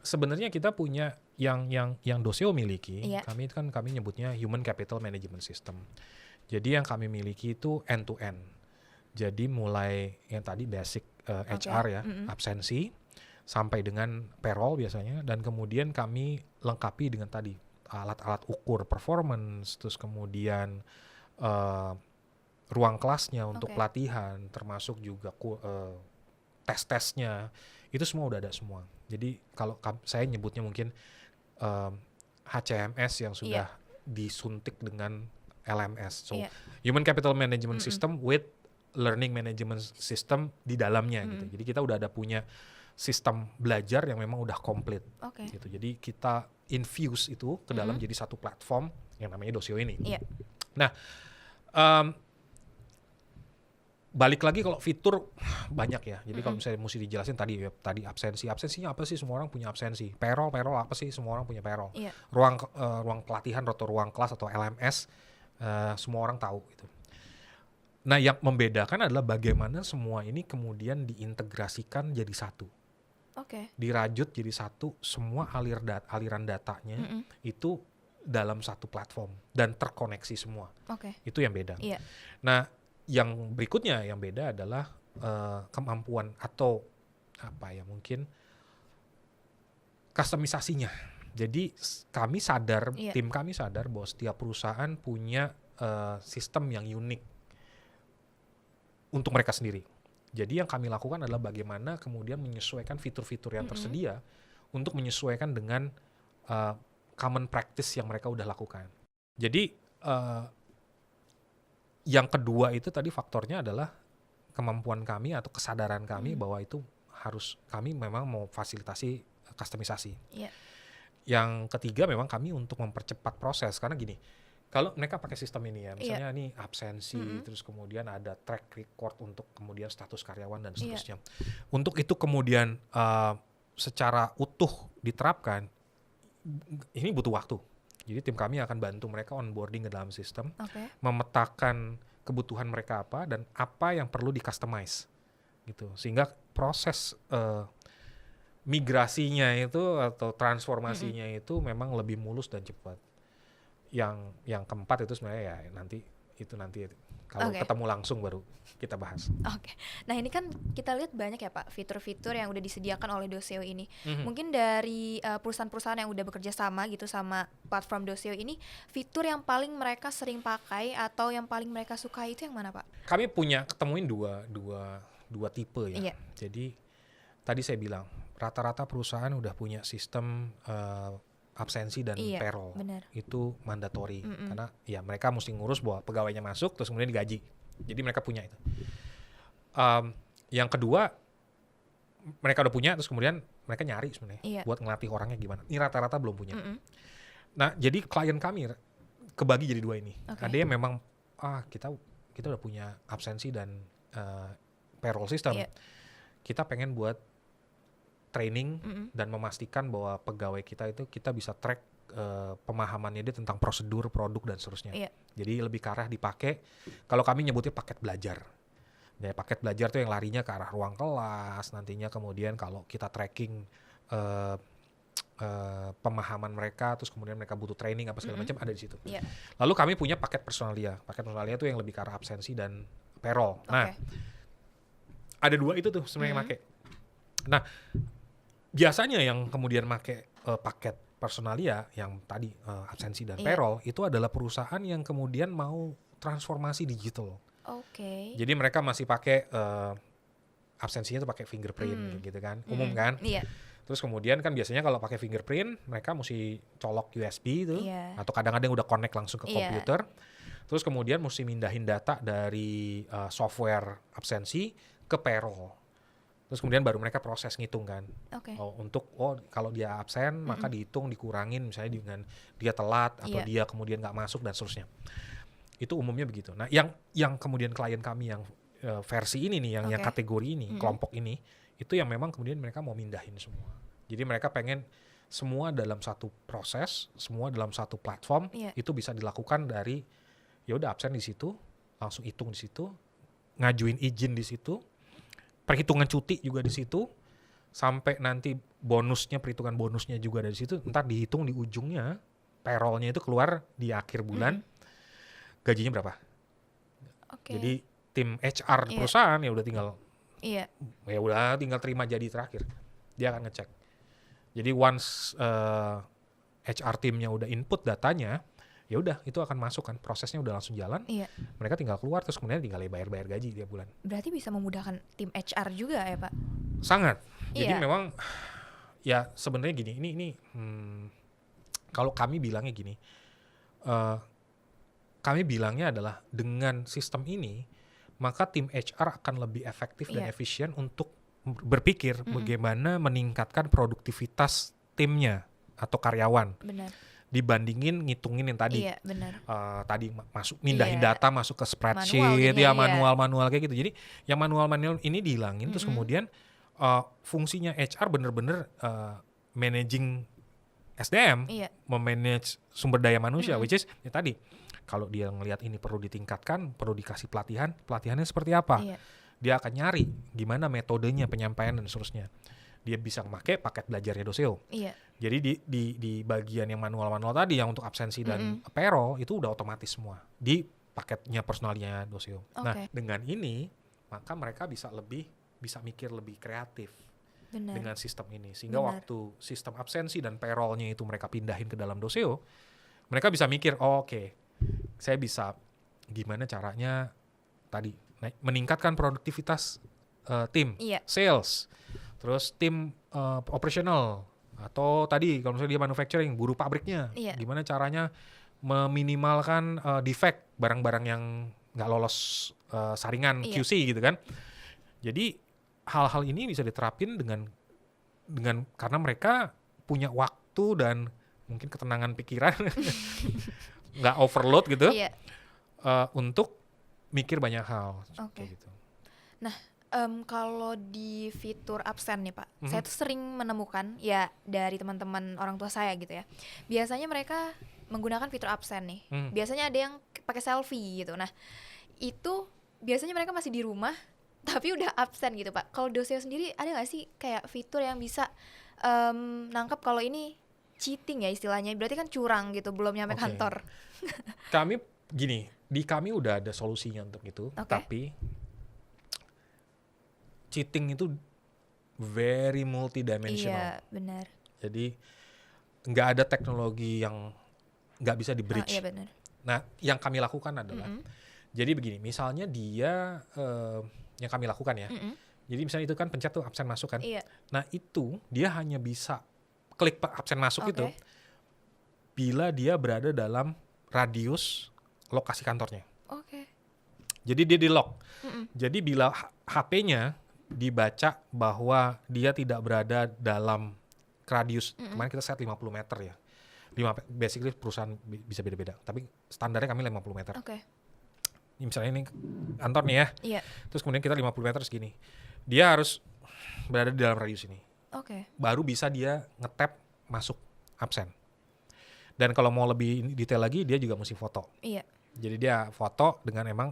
S2: Sebenarnya kita punya yang Doceo miliki, kami nyebutnya Human Capital Management System. Jadi yang kami miliki itu end to end. Jadi mulai yang tadi basic HR ya, absensi sampai dengan payroll biasanya, dan kemudian kami lengkapi dengan tadi alat-alat ukur performance, terus kemudian ruang kelasnya untuk pelatihan, termasuk juga tes-tesnya, itu semua udah ada semua. Jadi kalau saya nyebutnya mungkin HCMS yang sudah disuntik dengan LMS. So Human Capital Management System with Learning Management System di dalamnya gitu. Jadi kita udah ada punya sistem belajar yang memang udah komplit gitu. Jadi kita infuse itu ke dalam jadi satu platform yang namanya Doceo ini. Nah, balik lagi kalau fitur banyak ya. Jadi kalau misalnya mesti dijelasin tadi absensinya apa sih? Semua orang punya absensi. Payroll apa sih? Semua orang punya payroll. Ruang pelatihan atau ruang kelas atau LMS semua orang tahu gitu. Nah, yang membedakan adalah bagaimana semua ini kemudian diintegrasikan jadi satu. Dirajut jadi satu, semua aliran datanya itu dalam satu platform dan terkoneksi semua. Itu yang beda. Nah, yang berikutnya yang beda adalah kemampuan atau mungkin Customisasinya. Jadi kami sadar,
S1: Iya.
S2: tim kami sadar bahwa setiap perusahaan punya sistem yang unik untuk mereka sendiri. Jadi yang kami lakukan adalah bagaimana kemudian menyesuaikan fitur-fitur yang tersedia untuk menyesuaikan dengan common practice yang mereka udah lakukan. Jadi yang kedua itu tadi faktornya adalah kemampuan kami atau kesadaran kami bahwa itu harus, kami memang mau fasilitasi customisasi.
S1: Iya.
S2: Yang ketiga memang kami untuk mempercepat proses, karena gini, kalau mereka pakai sistem ini ya, misalnya ini absensi, terus kemudian ada track record untuk kemudian status karyawan dan seterusnya. Untuk itu kemudian secara utuh diterapkan, ini butuh waktu. Jadi tim kami akan bantu mereka onboarding ke dalam sistem, memetakan kebutuhan mereka apa dan apa yang perlu di-customize gitu. Sehingga proses migrasinya itu atau transformasinya itu memang lebih mulus dan cepat. Yang keempat itu sebenarnya ya nanti kalau ketemu langsung baru kita bahas.
S1: Nah ini kan kita lihat banyak ya Pak fitur-fitur yang udah disediakan oleh Doceo ini. Mungkin dari perusahaan-perusahaan yang udah bekerja sama gitu sama platform Doceo ini, fitur yang paling mereka sering pakai atau yang paling mereka sukai itu yang mana Pak?
S2: Kami punya ketemuin dua tipe ya. Jadi tadi saya bilang rata-rata perusahaan udah punya sistem absensi dan payroll. Itu mandatory karena ya mereka mesti ngurus bahwa pegawainya masuk terus kemudian digaji. Jadi mereka punya itu. Yang kedua mereka udah punya terus kemudian mereka nyari sebenarnya buat ngelatih orangnya gimana. Ini rata-rata belum punya. Nah jadi klien kami kebagi jadi dua ini. Ada yang memang kita udah punya absensi dan payroll system. Kita pengen buat training dan memastikan bahwa pegawai kita itu kita bisa track pemahamannya dia tentang prosedur, produk dan seterusnya. Jadi lebih ke arah dipakai, kalau kami nyebutnya paket belajar. Ya, paket belajar tuh yang larinya ke arah ruang kelas, nantinya kemudian kalau kita tracking pemahaman mereka, terus kemudian mereka butuh training apa segala macam ada di situ. Lalu kami punya paket personalia. Paket personalia itu yang lebih ke arah absensi dan payroll. Nah, ada dua itu tuh sebenarnya yang pakai. Nah, biasanya yang kemudian pakai paket personalia yang tadi absensi dan payroll itu adalah perusahaan yang kemudian mau transformasi digital. Jadi mereka masih pakai absensinya itu pakai fingerprint gitu kan, umum kan. Terus kemudian kan biasanya kalau pakai fingerprint mereka mesti colok USB itu atau kadang-kadang udah connect langsung ke komputer. Terus kemudian mesti mindahin data dari software absensi ke payroll. Terus kemudian baru mereka proses ngitung kan. Kalau dia absen maka dihitung dikurangin misalnya dengan dia telat atau dia kemudian nggak masuk dan seterusnya. Itu umumnya begitu. Nah yang kemudian klien kami yang versi ini nih yang kategori ini kelompok ini itu yang memang kemudian mereka mau mindahin semua. Jadi mereka pengen semua dalam satu proses, semua dalam satu platform itu bisa dilakukan dari ya udah absen di situ, langsung hitung di situ, ngajuin izin di situ. Perhitungan cuti juga di situ, sampai nanti perhitungan bonusnya juga dari situ, ntar dihitung di ujungnya, payrollnya itu keluar di akhir bulan, gajinya berapa. Jadi tim HR perusahaan ya udah tinggal terima jadi terakhir, dia akan ngecek. Jadi once HR timnya udah input datanya, ya udah itu akan masuk kan, prosesnya udah langsung jalan. Mereka tinggal keluar terus kemudian tinggal bayar gaji tiap bulan.
S1: Berarti bisa memudahkan tim HR juga ya Pak?
S2: Sangat. Jadi memang ya sebenarnya gini, ini kalau kami bilangnya gini, kami bilangnya adalah dengan sistem ini maka tim HR akan lebih efektif dan efisien untuk berpikir bagaimana meningkatkan produktivitas timnya atau karyawan. Dibandingin ngitungin yang tadi, tadi masuk mindahin data masuk ke spreadsheet manual kayak gitu. Jadi yang manual ini dihilangin, terus kemudian fungsinya HR bener-bener managing SDM, memanage sumber daya manusia, which is ya tadi kalau dia ngelihat ini perlu ditingkatkan, perlu dikasih pelatihannya seperti apa, dia akan nyari gimana metodenya penyampaian dan seterusnya. Dia bisa memakai paket belajarnya Doceo. Jadi di bagian yang manual tadi yang untuk absensi dan payroll itu udah otomatis semua di paketnya personalnya Doceo. Nah dengan ini maka mereka bisa mikir lebih kreatif. dengan sistem ini, sehingga
S1: Benar.
S2: waktu sistem absensi dan payroll-nya itu mereka pindahin ke dalam Doceo, mereka bisa mikir, oke, saya bisa gimana caranya tadi meningkatkan produktivitas tim,
S1: Iya.
S2: sales, terus tim operational, atau tadi kalau misalnya dia manufacturing, buruh pabriknya,
S1: Iya.
S2: gimana caranya meminimalkan defect barang-barang yang nggak lolos saringan
S1: Iya.
S2: QC gitu kan. Jadi hal-hal ini bisa diterapin dengan karena mereka punya waktu dan mungkin ketenangan pikiran, nggak overload gitu,
S1: Iya.
S2: untuk mikir banyak hal.
S1: Oke.
S2: Kayak gitu.
S1: Kalau di fitur absen nih Pak, saya tuh sering menemukan ya dari teman-teman orang tua saya gitu ya. Biasanya mereka menggunakan fitur absen nih. Biasanya ada yang pakai selfie gitu. Nah, itu biasanya mereka masih di rumah tapi udah absen gitu Pak. Kalau Doceo sendiri ada nggak sih kayak fitur yang bisa nangkep kalau ini cheating ya istilahnya? Berarti kan curang gitu, belum nyampe
S2: Oke.
S1: kantor.
S2: Kami gini, di kami udah ada solusinya untuk itu,
S1: Oke.
S2: tapi cheating itu very multidimensional.
S1: Iya, benar.
S2: Jadi nggak ada teknologi yang nggak bisa di bridge.
S1: Iya benar.
S2: Nah, yang kami lakukan adalah, jadi begini, misalnya dia yang kami lakukan ya. Jadi misalnya itu kan pencet tuh absen masuk kan.
S1: Iya.
S2: Nah itu dia hanya bisa klik absen masuk
S1: Oke.
S2: itu bila dia berada dalam radius lokasi kantornya.
S1: Oke.
S2: Jadi dia di lock. Jadi bila HP-nya dibaca bahwa dia tidak berada dalam radius, kemarin kita set 50 meter ya. Basically perusahaan bisa beda-beda, tapi standarnya kami 50 meter.
S1: Oke.
S2: Misalnya ini kantor nih ya,
S1: Iya.
S2: terus kemudian kita 50 meter segini. Dia harus berada di dalam radius ini.
S1: Oke.
S2: Baru bisa dia nge-tap masuk absen. Dan kalau mau lebih detail lagi, dia juga mesti foto.
S1: Iya.
S2: Jadi dia foto dengan emang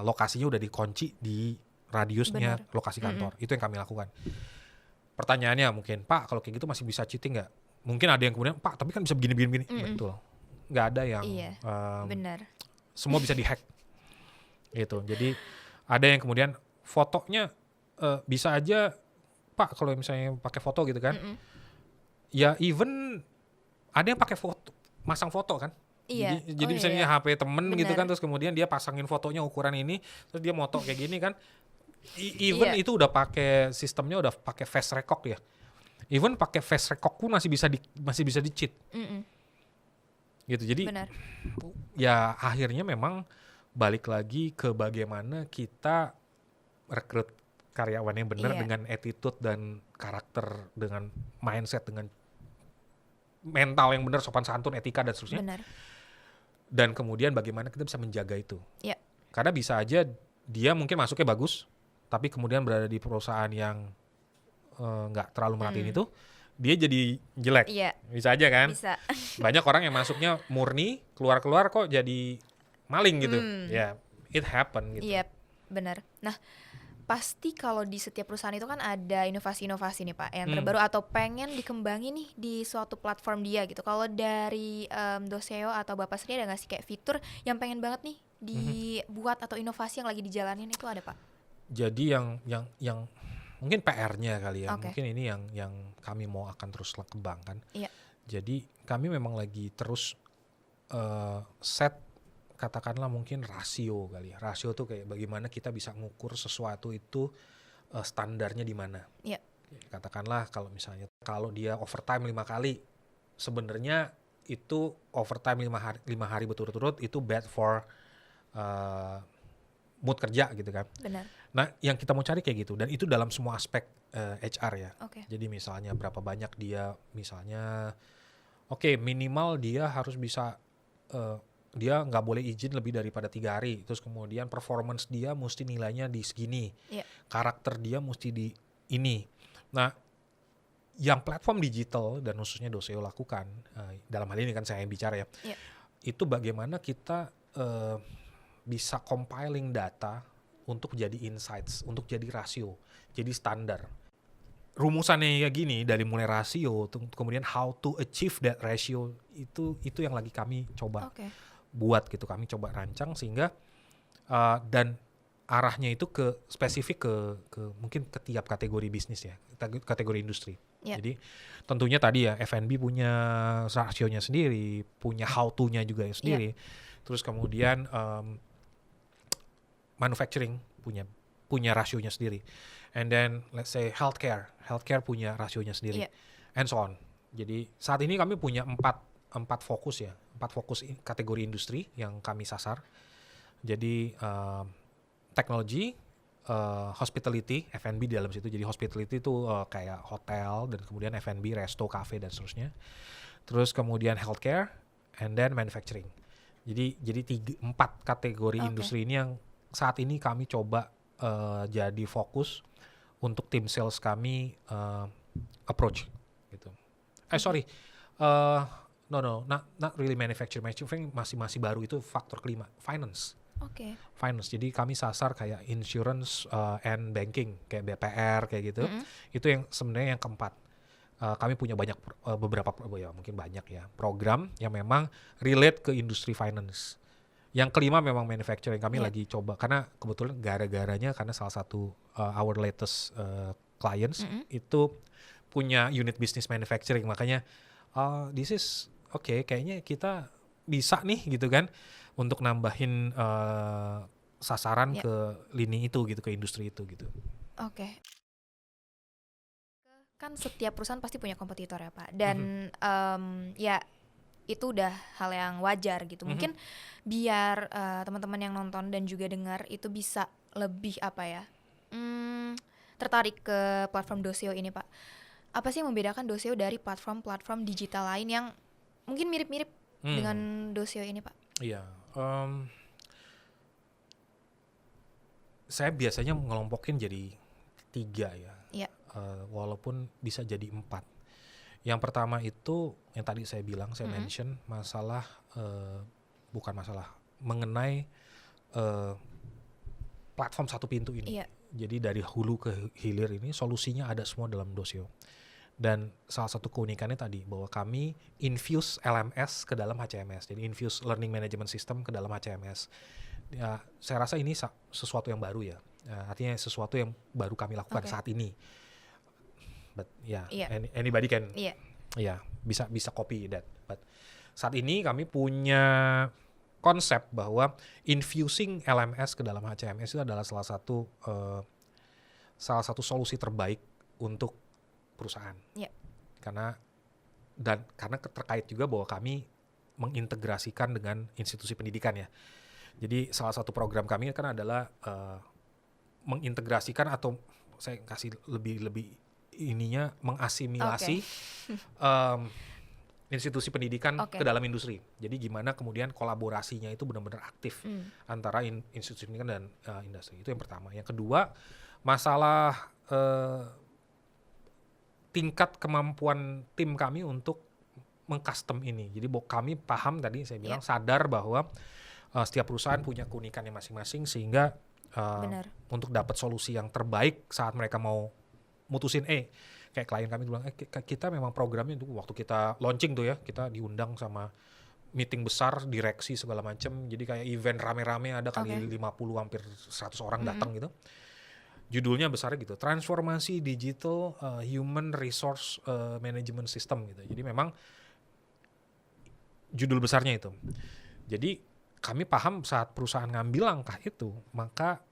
S2: lokasinya udah dikunci di radiusnya
S1: Benar.
S2: lokasi kantor. Itu yang kami lakukan. Pertanyaannya mungkin, Pak, kalau kayak gitu masih bisa cheating nggak? Mungkin ada yang kemudian, Pak, tapi kan bisa begini. Betul. Nggak ada yang
S1: Iya. Benar.
S2: semua bisa dihack. Gitu. Jadi ada yang kemudian fotonya bisa aja, Pak, kalau misalnya pakai foto gitu kan. Ya even ada yang pakai foto, masang foto kan.
S1: Iya.
S2: Jadi
S1: Oh,
S2: misalnya
S1: iya.
S2: HP temen gitu
S1: Benar.
S2: kan, terus kemudian dia pasangin fotonya ukuran ini, terus dia moto kayak gini kan. Even
S1: Iya.
S2: itu udah pakai sistemnya, udah pakai face record ya. Even pakai face record pun masih bisa di cheat. Gitu. Jadi
S1: Benar.
S2: ya akhirnya memang balik lagi ke bagaimana kita rekrut karyawan yang benar,
S1: Iya.
S2: dengan attitude dan karakter, dengan mindset, dengan mental yang benar, sopan santun, etika dan seterusnya.
S1: Benar.
S2: Dan kemudian bagaimana kita bisa menjaga itu.
S1: Iya.
S2: Karena bisa aja dia mungkin masuknya bagus, tapi kemudian berada di perusahaan yang nggak terlalu merhatiin itu, dia jadi jelek.
S1: Iya.
S2: Bisa aja kan?
S1: Bisa.
S2: Banyak orang yang masuknya murni, keluar-keluar kok jadi maling gitu. Ya, it happen gitu.
S1: Iya, benar. Nah, pasti kalau di setiap perusahaan itu kan ada inovasi-inovasi nih Pak yang terbaru atau pengen dikembangin nih di suatu platform dia gitu. Kalau dari Doceo atau Bapak sendiri ada nggak sih kayak fitur yang pengen banget nih dibuat atau inovasi yang lagi dijalanin itu ada Pak?
S2: Jadi yang mungkin PR-nya kali ya.
S1: Oke.
S2: Mungkin ini yang kami mau akan terus kembangkan.
S1: Iya.
S2: Jadi kami memang lagi terus set, katakanlah mungkin rasio kali ya. Rasio tuh kayak bagaimana kita bisa ngukur sesuatu itu standarnya di mana.
S1: Iya.
S2: Katakanlah kalau dia overtime 5 kali, sebenarnya itu overtime 5 hari berturut-turut itu bad for mood kerja gitu kan.
S1: Benar.
S2: Nah, yang kita mau cari kayak gitu, dan itu dalam semua aspek HR ya.
S1: Oke.
S2: Jadi misalnya berapa banyak dia, misalnya minimal dia harus bisa dia nggak boleh izin lebih daripada 3 hari. Terus kemudian performance dia mesti nilainya di segini.
S1: Iya.
S2: Karakter dia mesti di ini. Nah, yang platform digital dan khususnya Doceo lakukan, dalam hal ini kan saya yang bicara ya,
S1: Iya.
S2: itu bagaimana kita bisa compiling data untuk jadi insights, untuk jadi rasio, jadi standar. Rumusannya ya gini, dari mulai rasio, kemudian how to achieve that ratio, itu yang lagi kami coba
S1: Oke.
S2: buat gitu, kami coba rancang sehingga dan
S3: arahnya itu ke spesifik ke mungkin ke tiap kategori bisnis ya, kategori industri. Jadi tentunya tadi ya F&B punya rasionya sendiri, punya how to-nya juga sendiri. Terus kemudian manufacturing punya rasionya sendiri. And then let's say healthcare punya rasionya sendiri. And so on. Jadi saat ini kami punya empat fokus kategori industri yang kami sasar. Jadi teknologi, hospitality, F&B di dalam situ. Jadi hospitality itu kayak hotel, dan kemudian F&B, resto, cafe, dan seterusnya. Terus kemudian healthcare, and then manufacturing. Jadi 4 kategori industri ini yang saat ini kami coba jadi fokus untuk tim sales kami approach gitu. Not really manufacturing. Manufacturing masih baru, itu faktor kelima, finance. Finance. Jadi kami sasar kayak insurance and banking, kayak BPR kayak gitu. Itu yang sebenarnya yang keempat. Kami punya beberapa mungkin banyak ya program yang memang relate ke industri finance. Yang kelima memang manufacturing. Kami lagi coba karena kebetulan gara-garanya karena salah satu our latest clients itu punya unit business manufacturing, makanya this is kayaknya kita bisa nih gitu kan untuk nambahin sasaran ke lini itu gitu, ke industri itu gitu.
S1: Kan setiap perusahaan pasti punya kompetitor ya Pak, dan ya itu udah hal yang wajar gitu. Mungkin biar teman-teman yang nonton dan juga dengar itu bisa lebih tertarik ke platform Doseo ini Pak. Apa sih yang membedakan Doseo dari platform-platform digital lain yang mungkin mirip-mirip dengan Doseo ini Pak?
S3: Iya, saya biasanya ngelompokin jadi 3 ya. Walaupun bisa jadi 4. Yang pertama itu yang tadi saya bilang, saya mention masalah mengenai platform satu pintu ini. Jadi dari hulu ke hilir ini solusinya ada semua dalam Doseo. Dan salah satu keunikannya tadi bahwa kami infuse LMS ke dalam HCMS. Jadi infuse learning management system ke dalam HCMS. Ya, saya rasa ini sesuatu yang baru ya. Artinya sesuatu yang baru kami lakukan saat ini. But anybody can bisa copy that. But saat ini kami punya konsep bahwa infusing LMS ke dalam HCMS itu adalah salah satu solusi terbaik untuk perusahaan. Karena terkait juga bahwa kami mengintegrasikan dengan institusi pendidikan ya. Jadi salah satu program kami kan adalah mengintegrasikan, atau saya kasih lebih ininya, mengasimilasi institusi pendidikan ke dalam industri. Jadi gimana kemudian kolaborasinya itu benar-benar aktif antara institusi pendidikan dan industri. Itu yang pertama. Yang kedua, masalah tingkat kemampuan tim kami untuk mengcustom ini. Jadi kami paham tadi saya bilang sadar bahwa setiap perusahaan punya keunikannya masing-masing, sehingga untuk dapat solusi yang terbaik saat mereka mau mutusin kayak klien kami bilang kita memang programnya itu waktu kita launching tuh ya, kita diundang sama meeting besar direksi segala macam, jadi kayak event rame-rame ada kali 50 hampir 100 orang datang gitu. Judulnya besarnya gitu, transformasi digital human resource management system gitu. Jadi memang judul besarnya itu. Jadi kami paham saat perusahaan ngambil langkah itu, maka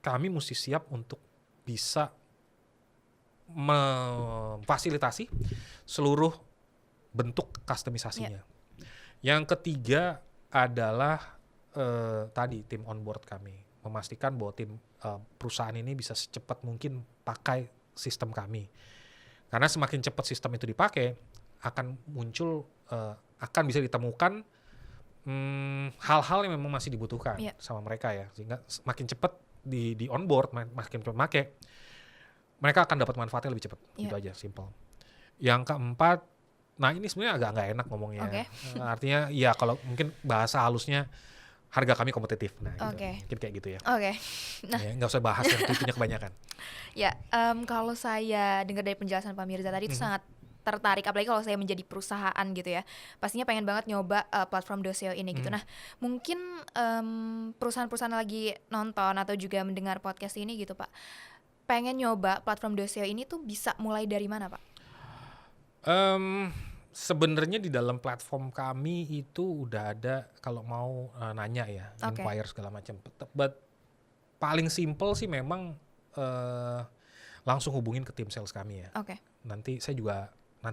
S3: kami mesti siap untuk bisa memfasilitasi seluruh bentuk customisasinya. Yang ketiga adalah tadi tim onboard kami, memastikan bahwa tim perusahaan ini bisa secepat mungkin pakai sistem kami. Karena semakin cepat sistem itu dipakai, akan muncul, akan bisa ditemukan hal-hal yang memang masih dibutuhkan sama mereka ya, sehingga semakin cepat di onboard, makin cepat pakai, mereka akan dapat manfaatnya lebih cepat. Gitu aja, simple. Yang keempat, nah ini sebenarnya agak nggak enak ngomongnya. Artinya ya kalau mungkin bahasa halusnya harga kami kompetitif. Nah gitu. Mungkin kayak gitu ya. Nah, ya, nggak usah bahas yang punya kebanyakan.
S1: Kalau saya dengar dari penjelasan Pak Mirza tadi itu sangat tertarik, apalagi kalau saya menjadi perusahaan gitu ya, pastinya pengen banget nyoba platform Doseo ini gitu. Nah, mungkin perusahaan-perusahaan lagi nonton atau juga mendengar podcast ini gitu Pak, pengen nyoba platform Doseo ini tuh bisa mulai dari mana Pak?
S3: Sebenarnya di dalam platform kami itu udah ada kalau mau nanya ya, inquire segala macam. But paling simple sih memang langsung hubungin ke tim sales kami ya.
S1: Oke.
S3: Nanti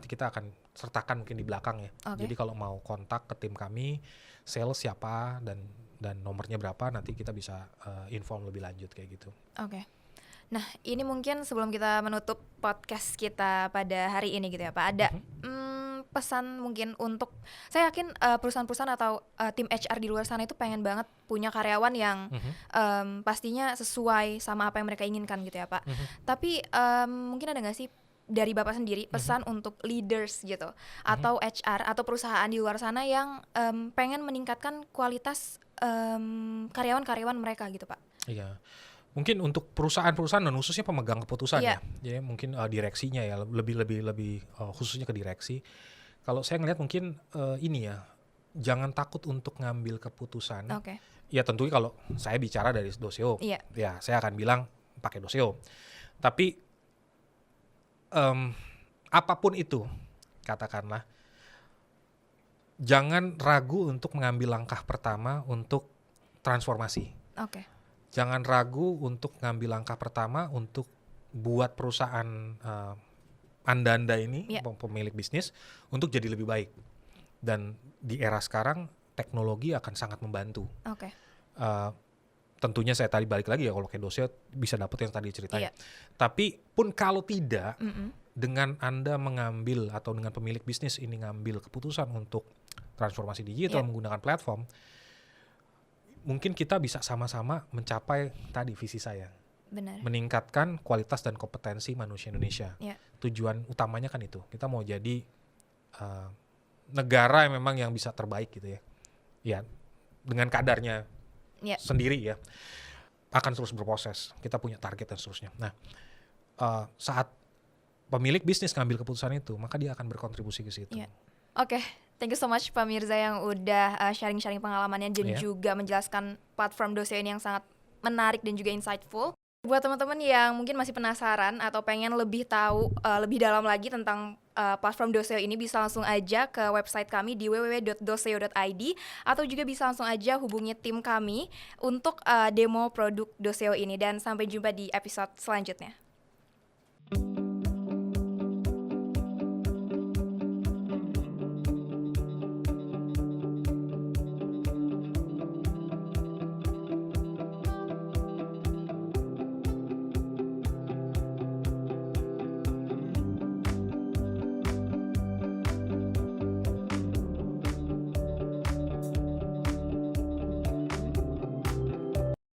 S3: kita akan sertakan mungkin di belakang ya.
S1: Oke.
S3: Jadi kalau mau kontak ke tim kami, sales siapa dan nomornya berapa, nanti kita bisa inform lebih lanjut kayak gitu.
S1: Oke. Nah, ini mungkin sebelum kita menutup podcast kita pada hari ini gitu ya Pak, ada pesan mungkin untuk, saya yakin perusahaan-perusahaan atau tim HR di luar sana itu pengen banget punya karyawan yang pastinya sesuai sama apa yang mereka inginkan gitu ya Pak. Tapi mungkin ada nggak sih dari Bapak sendiri pesan untuk leaders gitu atau HR atau perusahaan di luar sana yang pengen meningkatkan kualitas karyawan-karyawan mereka gitu Pak?
S3: Iya. Mungkin untuk perusahaan-perusahaan dan khususnya pemegang keputusan ya. Jadi mungkin direksinya ya, lebih khususnya ke direksi. Kalau saya ngelihat mungkin ini ya, jangan takut untuk ngambil keputusan.
S1: Oke.
S3: Ya tentunya kalau saya bicara dari Doseo, ya saya akan bilang pakai Doseo. Tapi apapun itu, katakanlah, jangan ragu untuk mengambil langkah pertama untuk transformasi.
S1: Oke.
S3: Jangan ragu untuk ngambil langkah pertama untuk buat perusahaan Anda ini, pemilik bisnis, untuk jadi lebih baik. Dan di era sekarang teknologi akan sangat membantu.
S1: Oke.
S3: Tentunya saya tadi balik lagi ya, kalau kayak Doseo bisa dapet yang tadi ceritain. Tapi pun kalau tidak, dengan Anda mengambil atau dengan pemilik bisnis ini ngambil keputusan untuk transformasi digital menggunakan platform, mungkin kita bisa sama-sama mencapai tadi visi saya.
S1: Benar.
S3: Meningkatkan kualitas dan kompetensi manusia Indonesia. Tujuan utamanya kan itu. Kita mau jadi negara yang memang yang bisa terbaik gitu ya. Ya, dengan kadarnya sendiri ya. Akan terus berproses. Kita punya target dan seterusnya. Nah, saat pemilik bisnis ngambil keputusan itu, maka dia akan berkontribusi ke situ.
S1: Oke. Thank you so much Pak Mirza yang udah sharing-sharing pengalamannya dan juga menjelaskan platform Doseo ini yang sangat menarik dan juga insightful. Buat teman-teman yang mungkin masih penasaran atau pengen lebih tahu lebih dalam lagi tentang platform Doseo ini, bisa langsung aja ke website kami di www.doseo.id atau juga bisa langsung aja hubungi tim kami untuk demo produk Doseo ini. Dan sampai jumpa di episode selanjutnya.